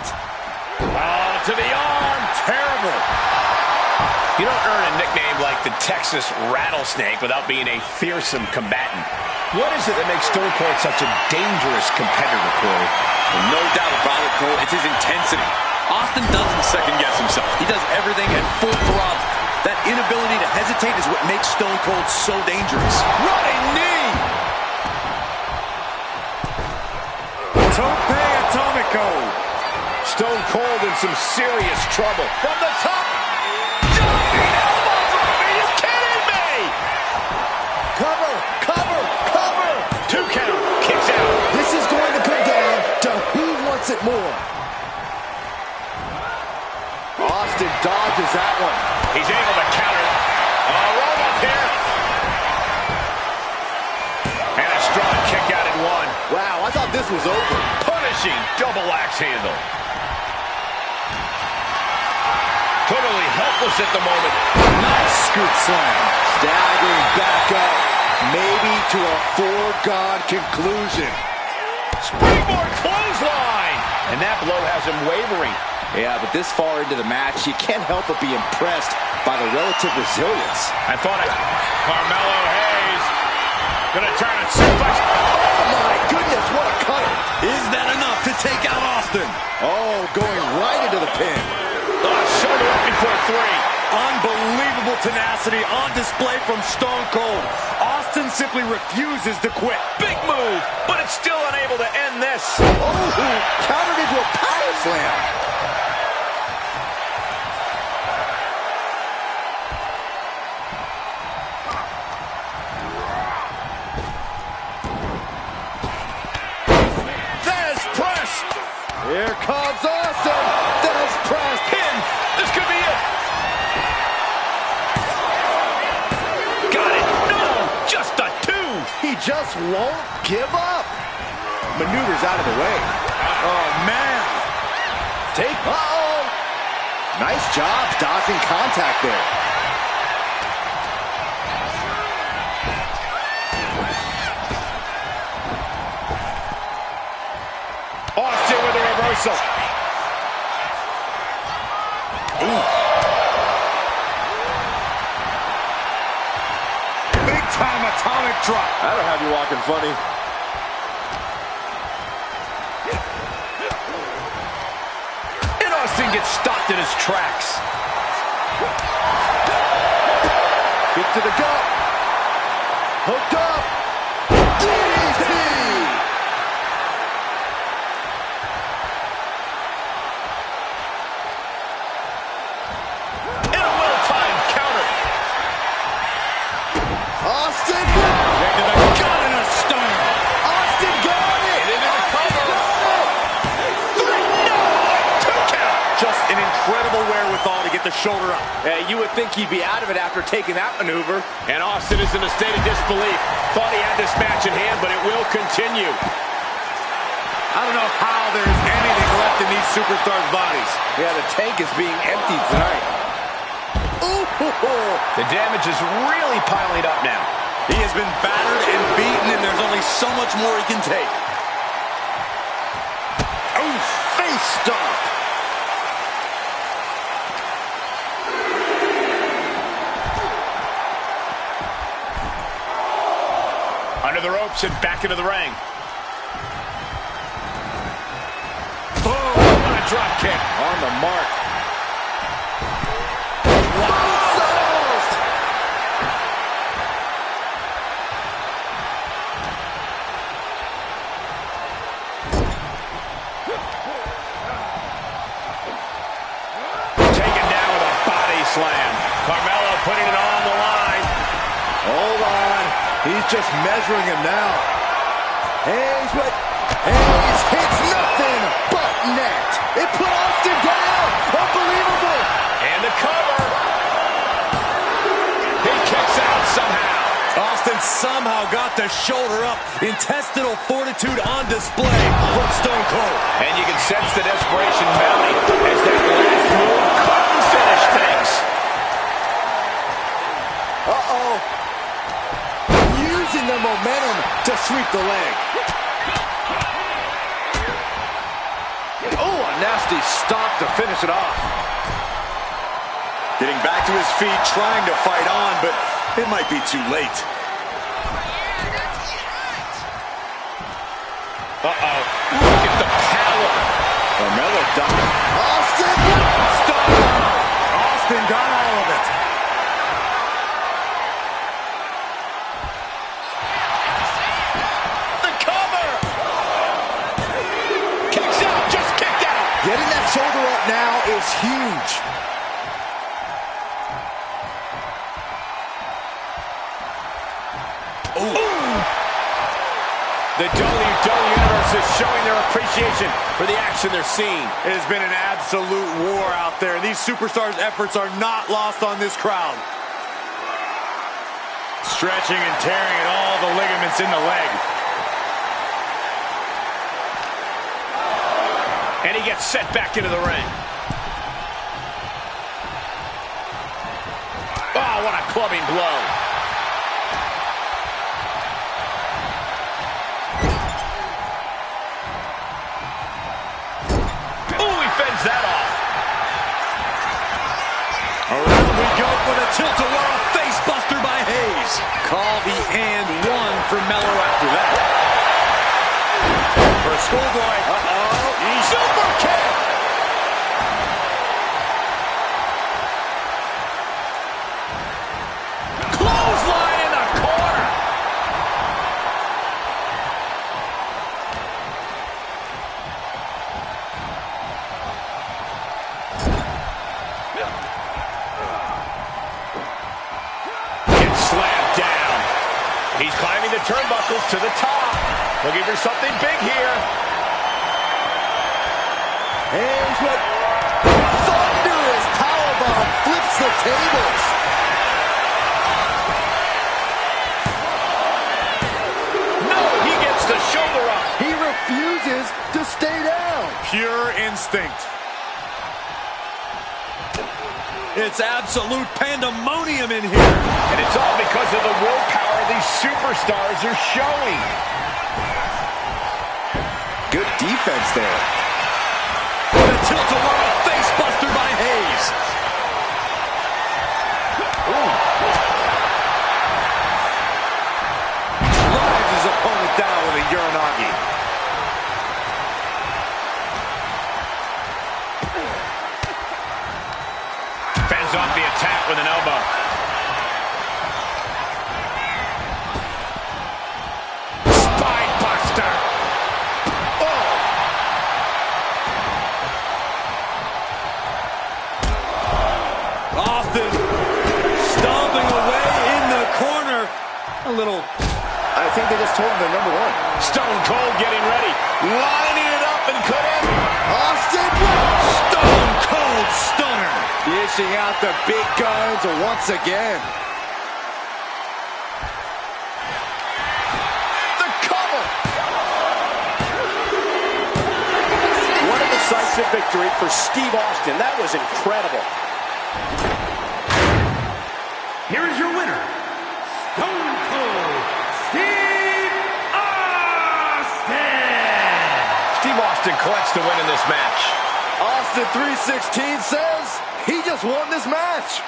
Oh, to the arm. Terrible. You don't earn a nickname like the Texas Rattlesnake without being a fearsome combatant. What is it that makes Stone Cold such a dangerous competitor, Corey? Well, no doubt about it, Cole. It's his intensity. Austin doesn't second-guess himself. He does everything at full throttle. That inability to hesitate is what makes Stone Cold so dangerous. Running knee! Tope Atomico. Stone Cold in some serious trouble. From the top. Diving elbow drop. Are you kidding me? Cover, cover, cover. 2 count. Kicks out. This is going to come down to who wants it more. Austin dodges that one. He's able to counter. Roll up here. And a strong kick out in 1. Wow, I thought this was over. Punishing double axe handle. Totally helpless at the moment. Nice scoop slam. Staggering back up. maybe to a foregone conclusion. Springboard clothesline! And that blow has him wavering. Yeah, but this far into the match, you can't help but be impressed by the relative resilience. I thought Carmelo Hayes gonna turn and suplex. Oh my goodness, what a cutter! Is that enough to take out Austin? Oh, going right into the pin. Shoulder up before three. Unbelievable tenacity on display from Stone Cold. Austin simply refuses to quit. Big move, but it's still unable to end this. Oh, countered into a power slam. Here comes Austin. Does press. Pin. This could be it. Got it. No. Just a two. He just won't give up. Maneuvers out of the way. Oh, man. Take. Uh-oh. Nice job dodging contact there. Austin with a reversal. Ooh. Big time atomic drop. That'll have you walking funny. And Austin gets stopped in his tracks. Kick to the gut. Hooked up. DDT. Austin Got in a stunner. Austin got it! Into the cover. No! Two count. Just an incredible wherewithal to get the shoulder up. You would think he'd be out of it after taking that maneuver. And Austin is in a state of disbelief. Thought he had this match in hand, but it will continue. I don't know how there's anything left in these superstars' bodies. Yeah, the tank is being emptied tonight. Ooh, The damage is really piling up now. He has been battered and beaten, and there's only so much more he can take. oh, face stomp. Under the ropes and back into the ring. Boom! What a drop kick. On the mark. Taken down with a body slam. Carmelo putting it on the line. Hold on. He's just measuring him now. Hayes hits nothing but net. It put Austin down. Unbelievable. And the cover. He kicks out somehow. Austin somehow got the shoulder up. Intestinal fortitude on display from Stone Cold. And you can sense the desperation mounting as that last move couldn't finish things. Uh-oh. Using the momentum to sweep the leg. Oh, a nasty stop to finish it off. Getting back to his feet, trying to fight on, but it might be too late. Uh-oh. Look at the power. Carmelo down. Austin! Stop! Austin got all of it. The cover. Kicks out, just kicked out. Getting that shoulder up now is huge. The WWE Universe is showing their appreciation for the action they're seeing. It has been an absolute war out there. These superstars' efforts are not lost on this crowd. Stretching and tearing at all the ligaments in the leg. And he gets set back into the ring. Oh, what a clubbing blow. Around we go for the tilt-a-whirl face buster by Hayes. Call the and one for Mello after that. For Schoolboy. Super kick. Clothesline in the corner. Gets slammed down. He's climbing the turnbuckles to the top. Looking for something big here. And what thunderous powerbomb flips the tables. No, he gets the shoulder up. He refuses to stay down. Pure instinct. It's absolute pandemonium in here. And it's all because of the willpower these superstars are showing. Good defense there. The tilt-a-whirl face buster by Hayes. Drives his opponent down with a Uranagi. Fends off the attack with an elbow. Spine buster. Austin stomping away in the corner. A little. I think they just told him they're number one. Stone Cold getting ready. Lining it up and could end. Austin! Stone Cold Stunner. Dishing out the big guns once again. The cover! What a decisive victory for Steve Austin. That was incredible. Here is your winner, Stone Cold Steve Austin. Steve Austin collects the win in this match. Austin 316 says he just won this match.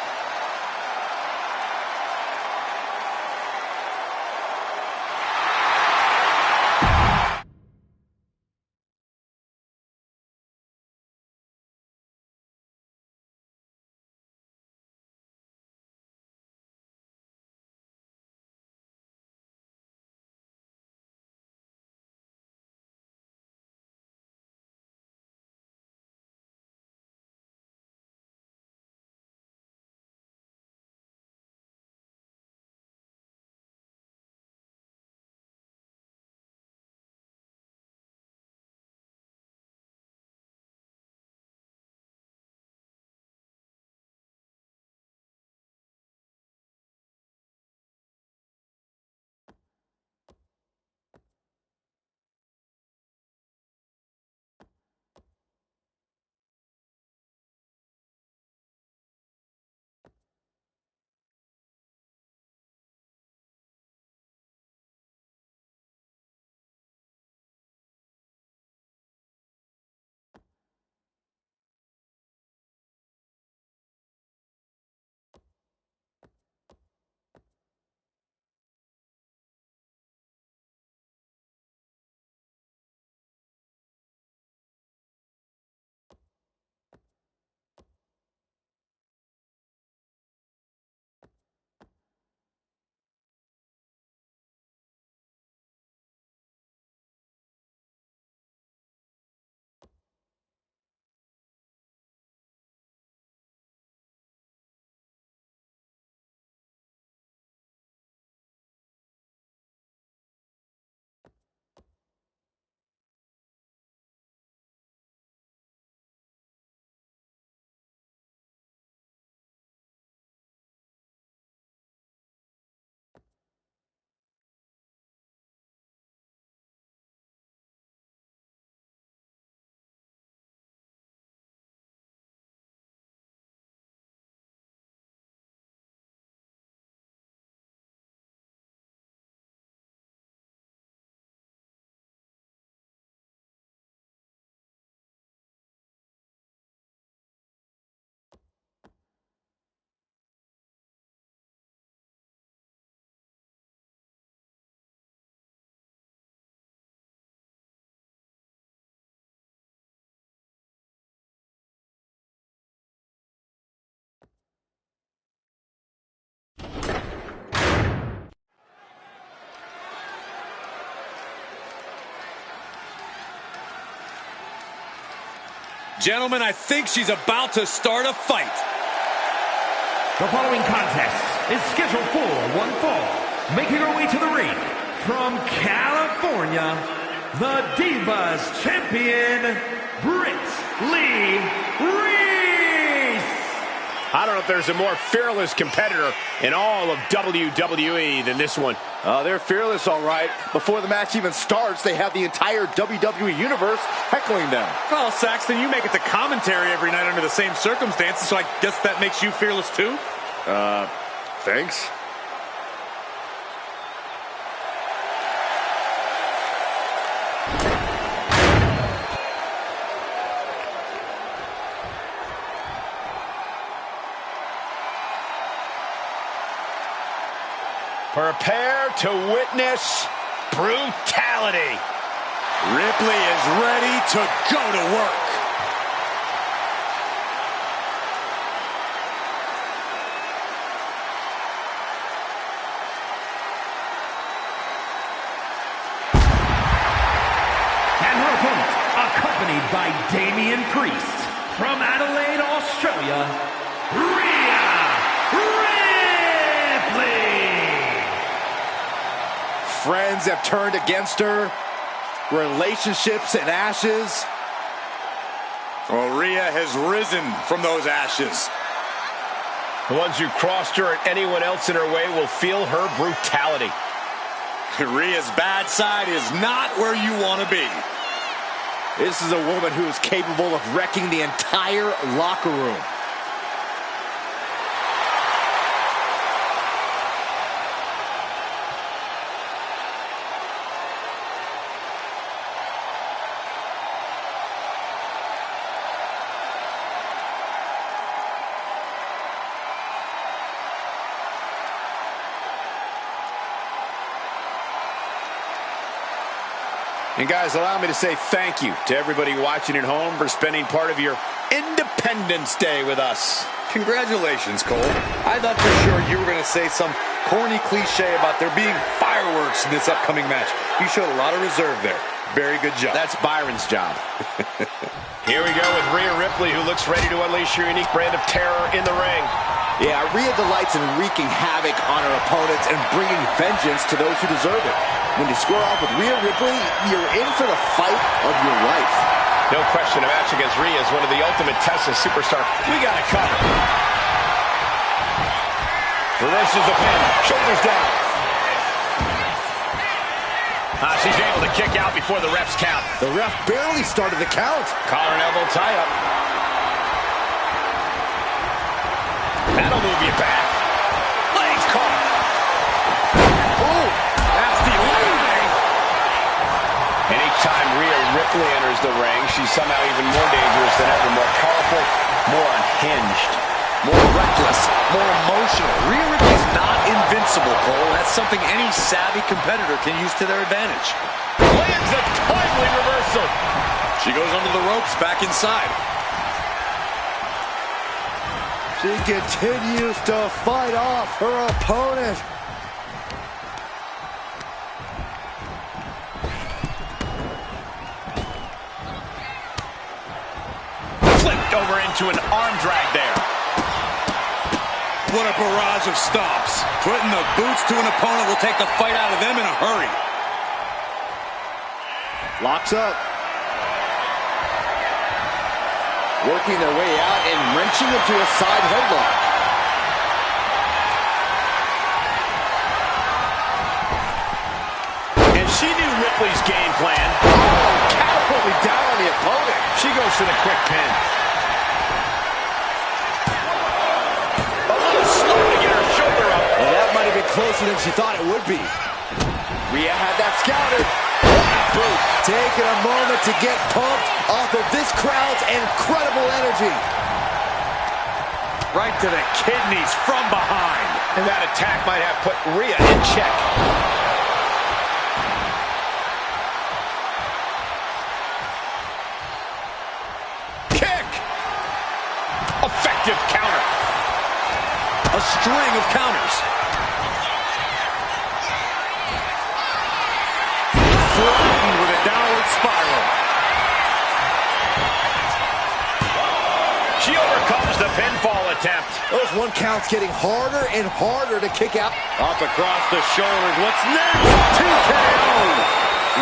Gentlemen, I think she's about to start a fight. The following contest is scheduled for one fall. Making her way to the ring from California, the Divas Champion, Britt Lee Reese. I don't know if there's a more fearless competitor in all of WWE than this one. They're fearless, all right. Before the match even starts, they have the entire WWE Universe heckling them. Well, Saxton, you make it to commentary every night under the same circumstances, so I guess that makes you fearless too? Thanks. Prepare to witness brutality. Ripley is ready to go to work. And her opponent, accompanied by Damian Priest, from Adelaide, Australia, Rhea Ripley. Friends have turned against her. Relationships in ashes. Well, Rhea has risen from those ashes. The ones who crossed her and anyone else in her way will feel her brutality. Rhea's bad side is not where you want to be. This is a woman who is capable of wrecking the entire locker room. And guys, allow me to say thank you to everybody watching at home for spending part of your Independence Day with us. Congratulations, Cole. I thought for sure you were going to say some corny cliche about there being fireworks in this upcoming match. You showed a lot of reserve there. Very good job. That's Byron's job. Here we go with Rhea Ripley, who looks ready to unleash her unique brand of terror in the ring. Yeah, Rhea delights in wreaking havoc on her opponents and bringing vengeance to those who deserve it. When you square off with Rhea Ripley, you're in for the fight of your life. No question, a match against Rhea is one of the ultimate tests of superstar. We got it covered. Reverses the pin, shoulders down. She's able to kick out before the refs count. The ref barely started the count. Collar and elbow tie-up. That'll move you back. Legs caught. Oh, Nasty landing. Anytime Rhea Ripley enters the ring, she's somehow even more dangerous than ever. More powerful, more unhinged. More reckless, more emotional. Rhea Ripley's not invincible, Cole. That's something any savvy competitor can use to their advantage. Lands a timely reversal. She goes under the ropes, back inside. she continues to fight off her opponent. Flipped over into an arm drag there. What a barrage of stomps. Putting the boots to an opponent will take the fight out of them in a hurry. Locks up. Working their way out and wrenching into a side headlock. And she knew Ripley's game plan. Catapulting down on the opponent. She goes for the quick pin. A little slow to get her shoulder up. Well, that might have been closer than she thought it would be. Rhea had that scouted. Boot. Taking a moment to get pumped off of this crowd's incredible energy. Right to the kidneys from behind. And that attack might have put Rhea in check. Kick! Effective counter. A string of counters. Flattened with a downward spiral. She overcomes the pinfall attempt. Those one counts getting harder and harder to kick out. Up across the shoulders. What's next? TKO.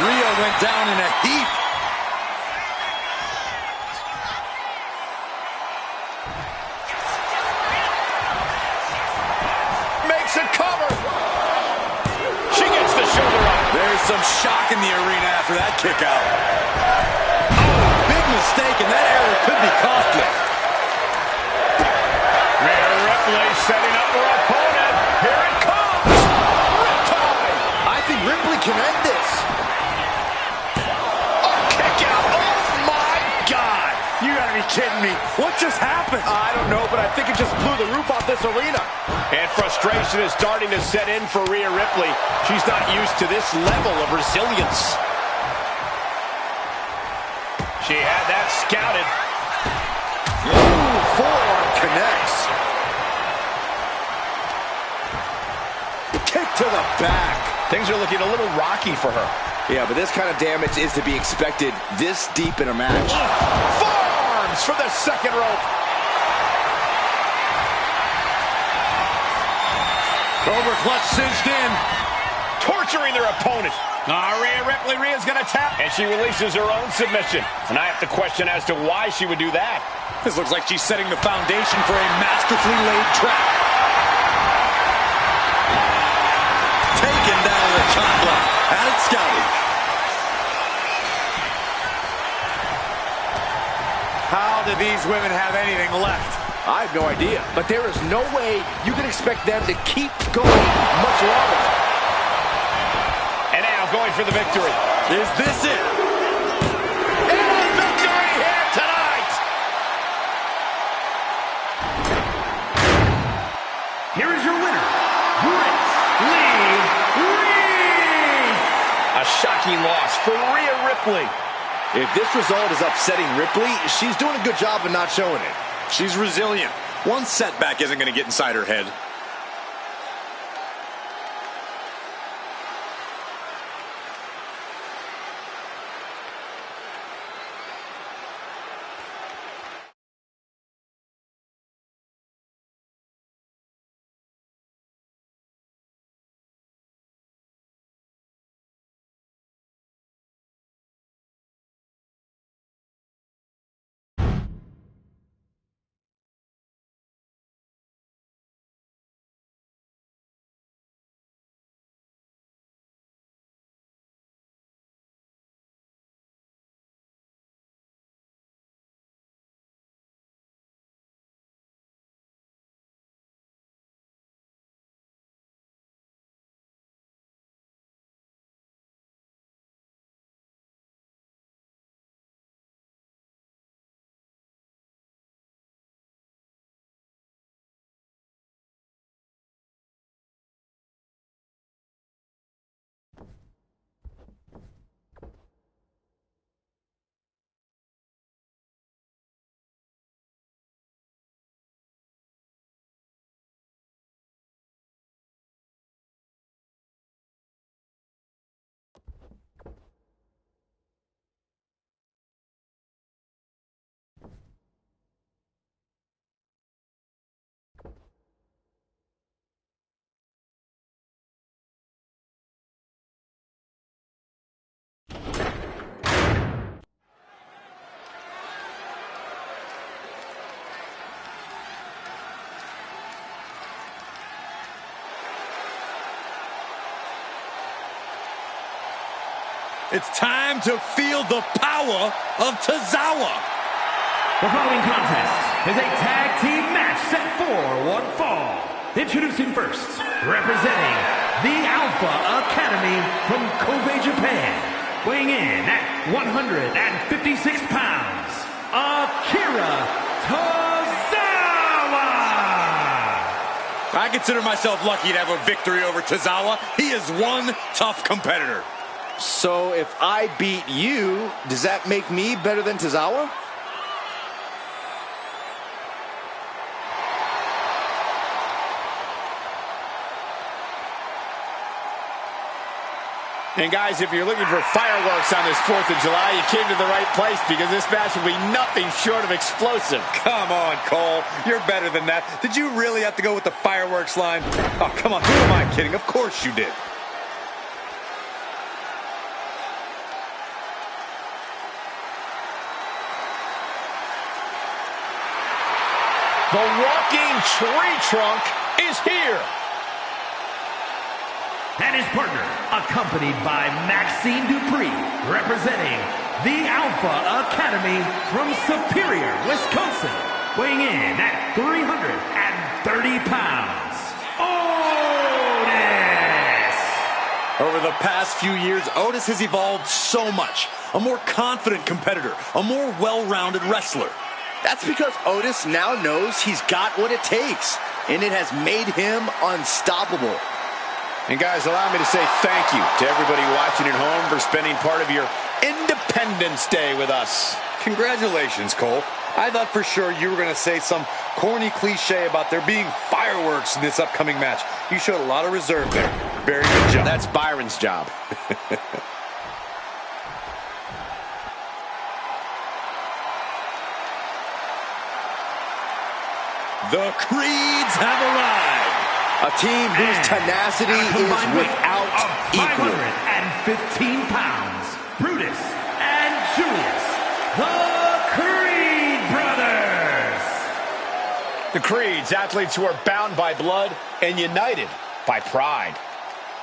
Rhea went down in a heap. Makes a cover. She gets the shoulder up. There's some shock in the arena after that kick out. Oh, big mistake, and that error could be costly. Rhea Ripley setting up her opponent. Here it comes. Riptide. I think Ripley can end this. Kick out. Oh, my God. You gotta be kidding me. What just happened? I don't know, but I think it just blew the roof off this arena. And frustration is starting to set in for Rhea Ripley. She's not used to this level of resilience. She had that scouted. Ooh, forearm connects. Kick to the back. Things are looking a little rocky for her. Yeah, but this kind of damage is to be expected this deep in a match. Forearms for the second rope. Cobra clutch cinched in. Torturing their opponent. Rhea's gonna tap. And she releases her own submission. And I have to question as to why she would do that. This looks like she's setting the foundation for a masterfully laid trap. Taken down with a chop block. Had it scouted. How do these women have anything left? I have no idea, but there is no way you can expect them to keep going much longer. And now going for the victory. Is this it? And victory here tonight. Here is your winner, Britt Reese. A shocking loss for Rhea Ripley. If this result is upsetting Ripley, she's doing a good job of not showing it. She's resilient. One setback isn't going to get inside her head. It's time to feel the power of Tozawa. The following contest is a tag team match set for one fall. Introducing first, representing the Alpha Academy from Kobe, Japan, weighing in at 156 pounds, Akira Tozawa. I consider myself lucky to have a victory over Tozawa. He is one tough competitor. So if I beat you, does that make me better than Tozawa? And guys, if you're looking for fireworks on this 4th of July, you came to the right place, because this match will be nothing short of explosive. Come on, Cole. You're better than that. Did you really have to go with the fireworks line? Oh, come on. Who am I kidding? Of course you did. The walking tree trunk is here. And his partner, accompanied by Maxine Dupree, representing the Alpha Academy from Superior, Wisconsin, weighing in at 330 pounds, Otis! Over the past few years, Otis has evolved so much. A more confident competitor, a more well-rounded wrestler. That's because Otis now knows he's got what it takes, and it has made him unstoppable. And guys, allow me to say thank you to everybody watching at home for spending part of your Independence Day with us. Congratulations, Cole. I thought for sure you were going to say some corny cliche about there being fireworks in this upcoming match. You showed a lot of reserve there. Very good job. That's Byron's job. The Creeds have arrived. A team whose tenacity is without equal. 515 pounds, Brutus and Julius, the Creed brothers. The Creeds, athletes who are bound by blood and united by pride.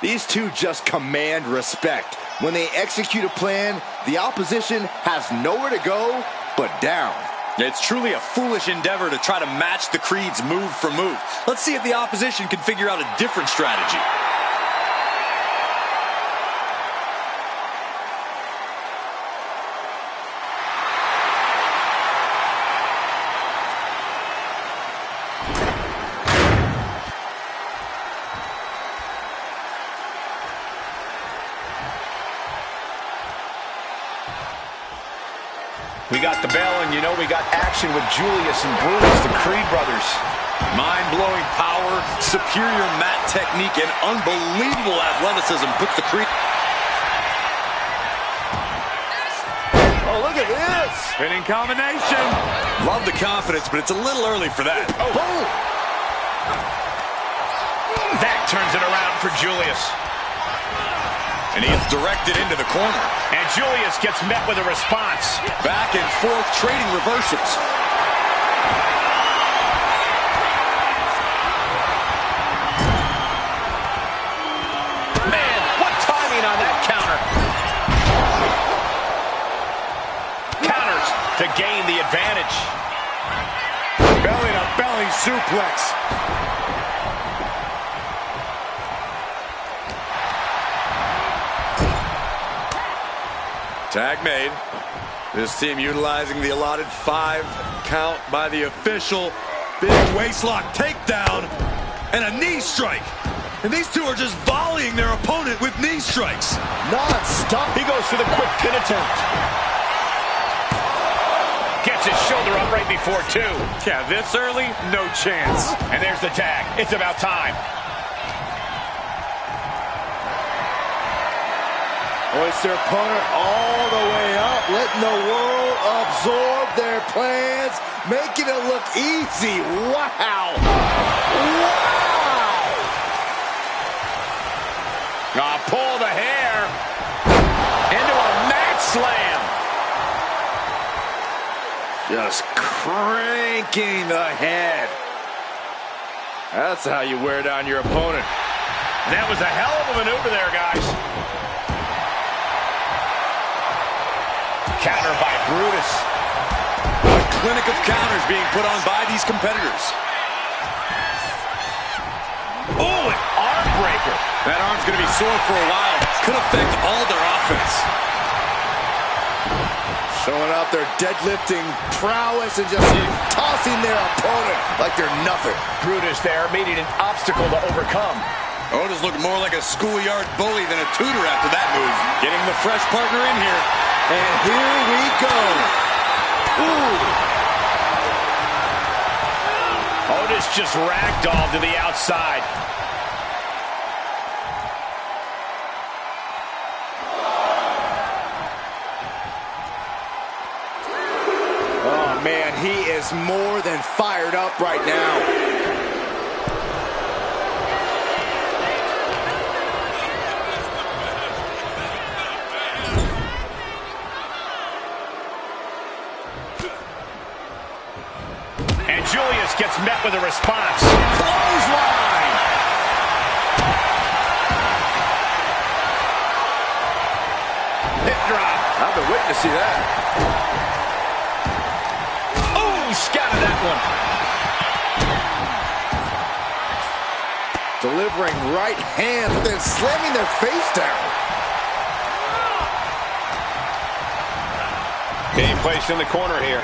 These two just command respect. When they execute a plan, the opposition has nowhere to go but down. It's truly a foolish endeavor to try to match the Creeds move for move. Let's see if the opposition can figure out a different strategy. We got the bell, and you know we got action with Julius and Brutus, the Creed brothers. Mind-blowing power, superior mat technique, and unbelievable athleticism puts the Creed... Oh, look at this! Spinning combination. Love the confidence, but it's a little early for that. Oh. That turns it around for Julius. And he is directed into the corner. And Julius gets met with a response. Back and forth, trading reversals. Man, what timing on that counter. Counters to gain the advantage. Belly-to-belly suplex. Tag made. This team utilizing the allotted 5 count by the official. Big waistlock takedown and a knee strike. And these two are just volleying their opponent with knee strikes. Non-stop. He goes for the quick pin attempt. Gets his shoulder up right before 2. Yeah, this early, no chance. And there's the tag. It's about time. Hoist their opponent all the way up, letting the world absorb their plans, making it look easy. Wow! Wow! Pull the hair into a mat slam. Just cranking the head. That's how you wear down your opponent. That was a hell of a maneuver there, guys. Counter by Brutus. A clinic of counters being put on by these competitors. Oh, an arm breaker. That arm's going to be sore for a while. Could affect all their offense. Showing out their deadlifting prowess and just tossing their opponent like they're nothing. Brutus there meeting an obstacle to overcome. Otis looked more like a schoolyard bully than a tutor after that move. Getting the fresh partner in here. And here we go. Ooh. Otis just ragdolled to the outside. is more than fired up right now. And Julius gets met with a response. Clothesline! Hip drop. I've been waiting to see that. Oh, scattered that one. Delivering right hands, but then slamming their face down. Being placed in the corner here.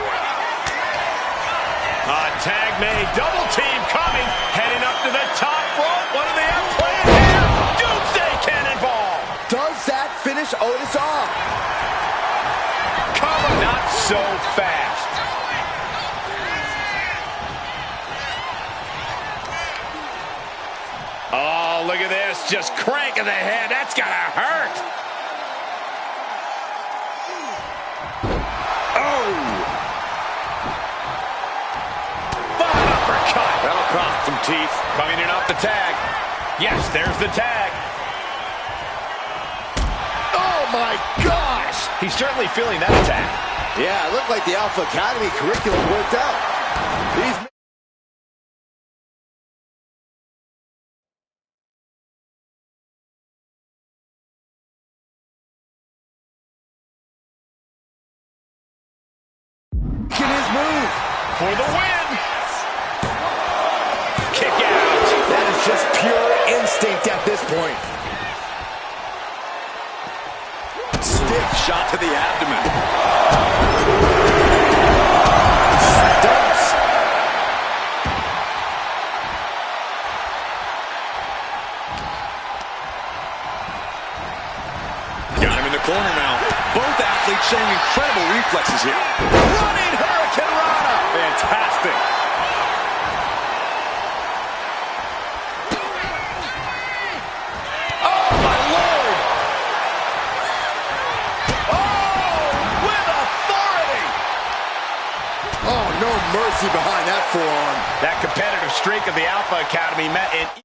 Tag made, double team coming, heading up to the top rope. What do they have planned here? Doomsday Cannonball. Does that finish Otis off? Cover, not so fast. Oh, look at this, just cranking the head. That's gotta hurt. That'll cost some teeth. Coming in off the tag. Yes, there's the tag. Oh, my gosh! He's certainly feeling that attack. Yeah, it looked like the Alpha Academy curriculum worked out. These... his move. For the win. Kick out. That is just pure instinct at this point. Stiff shot to the abdomen. Stumps. Got him in the corner now. Both athletes showing incredible reflexes here. Running Hurricane Rana. Fantastic. Oh, no mercy behind that forearm. That competitive streak of the Alpha Academy met in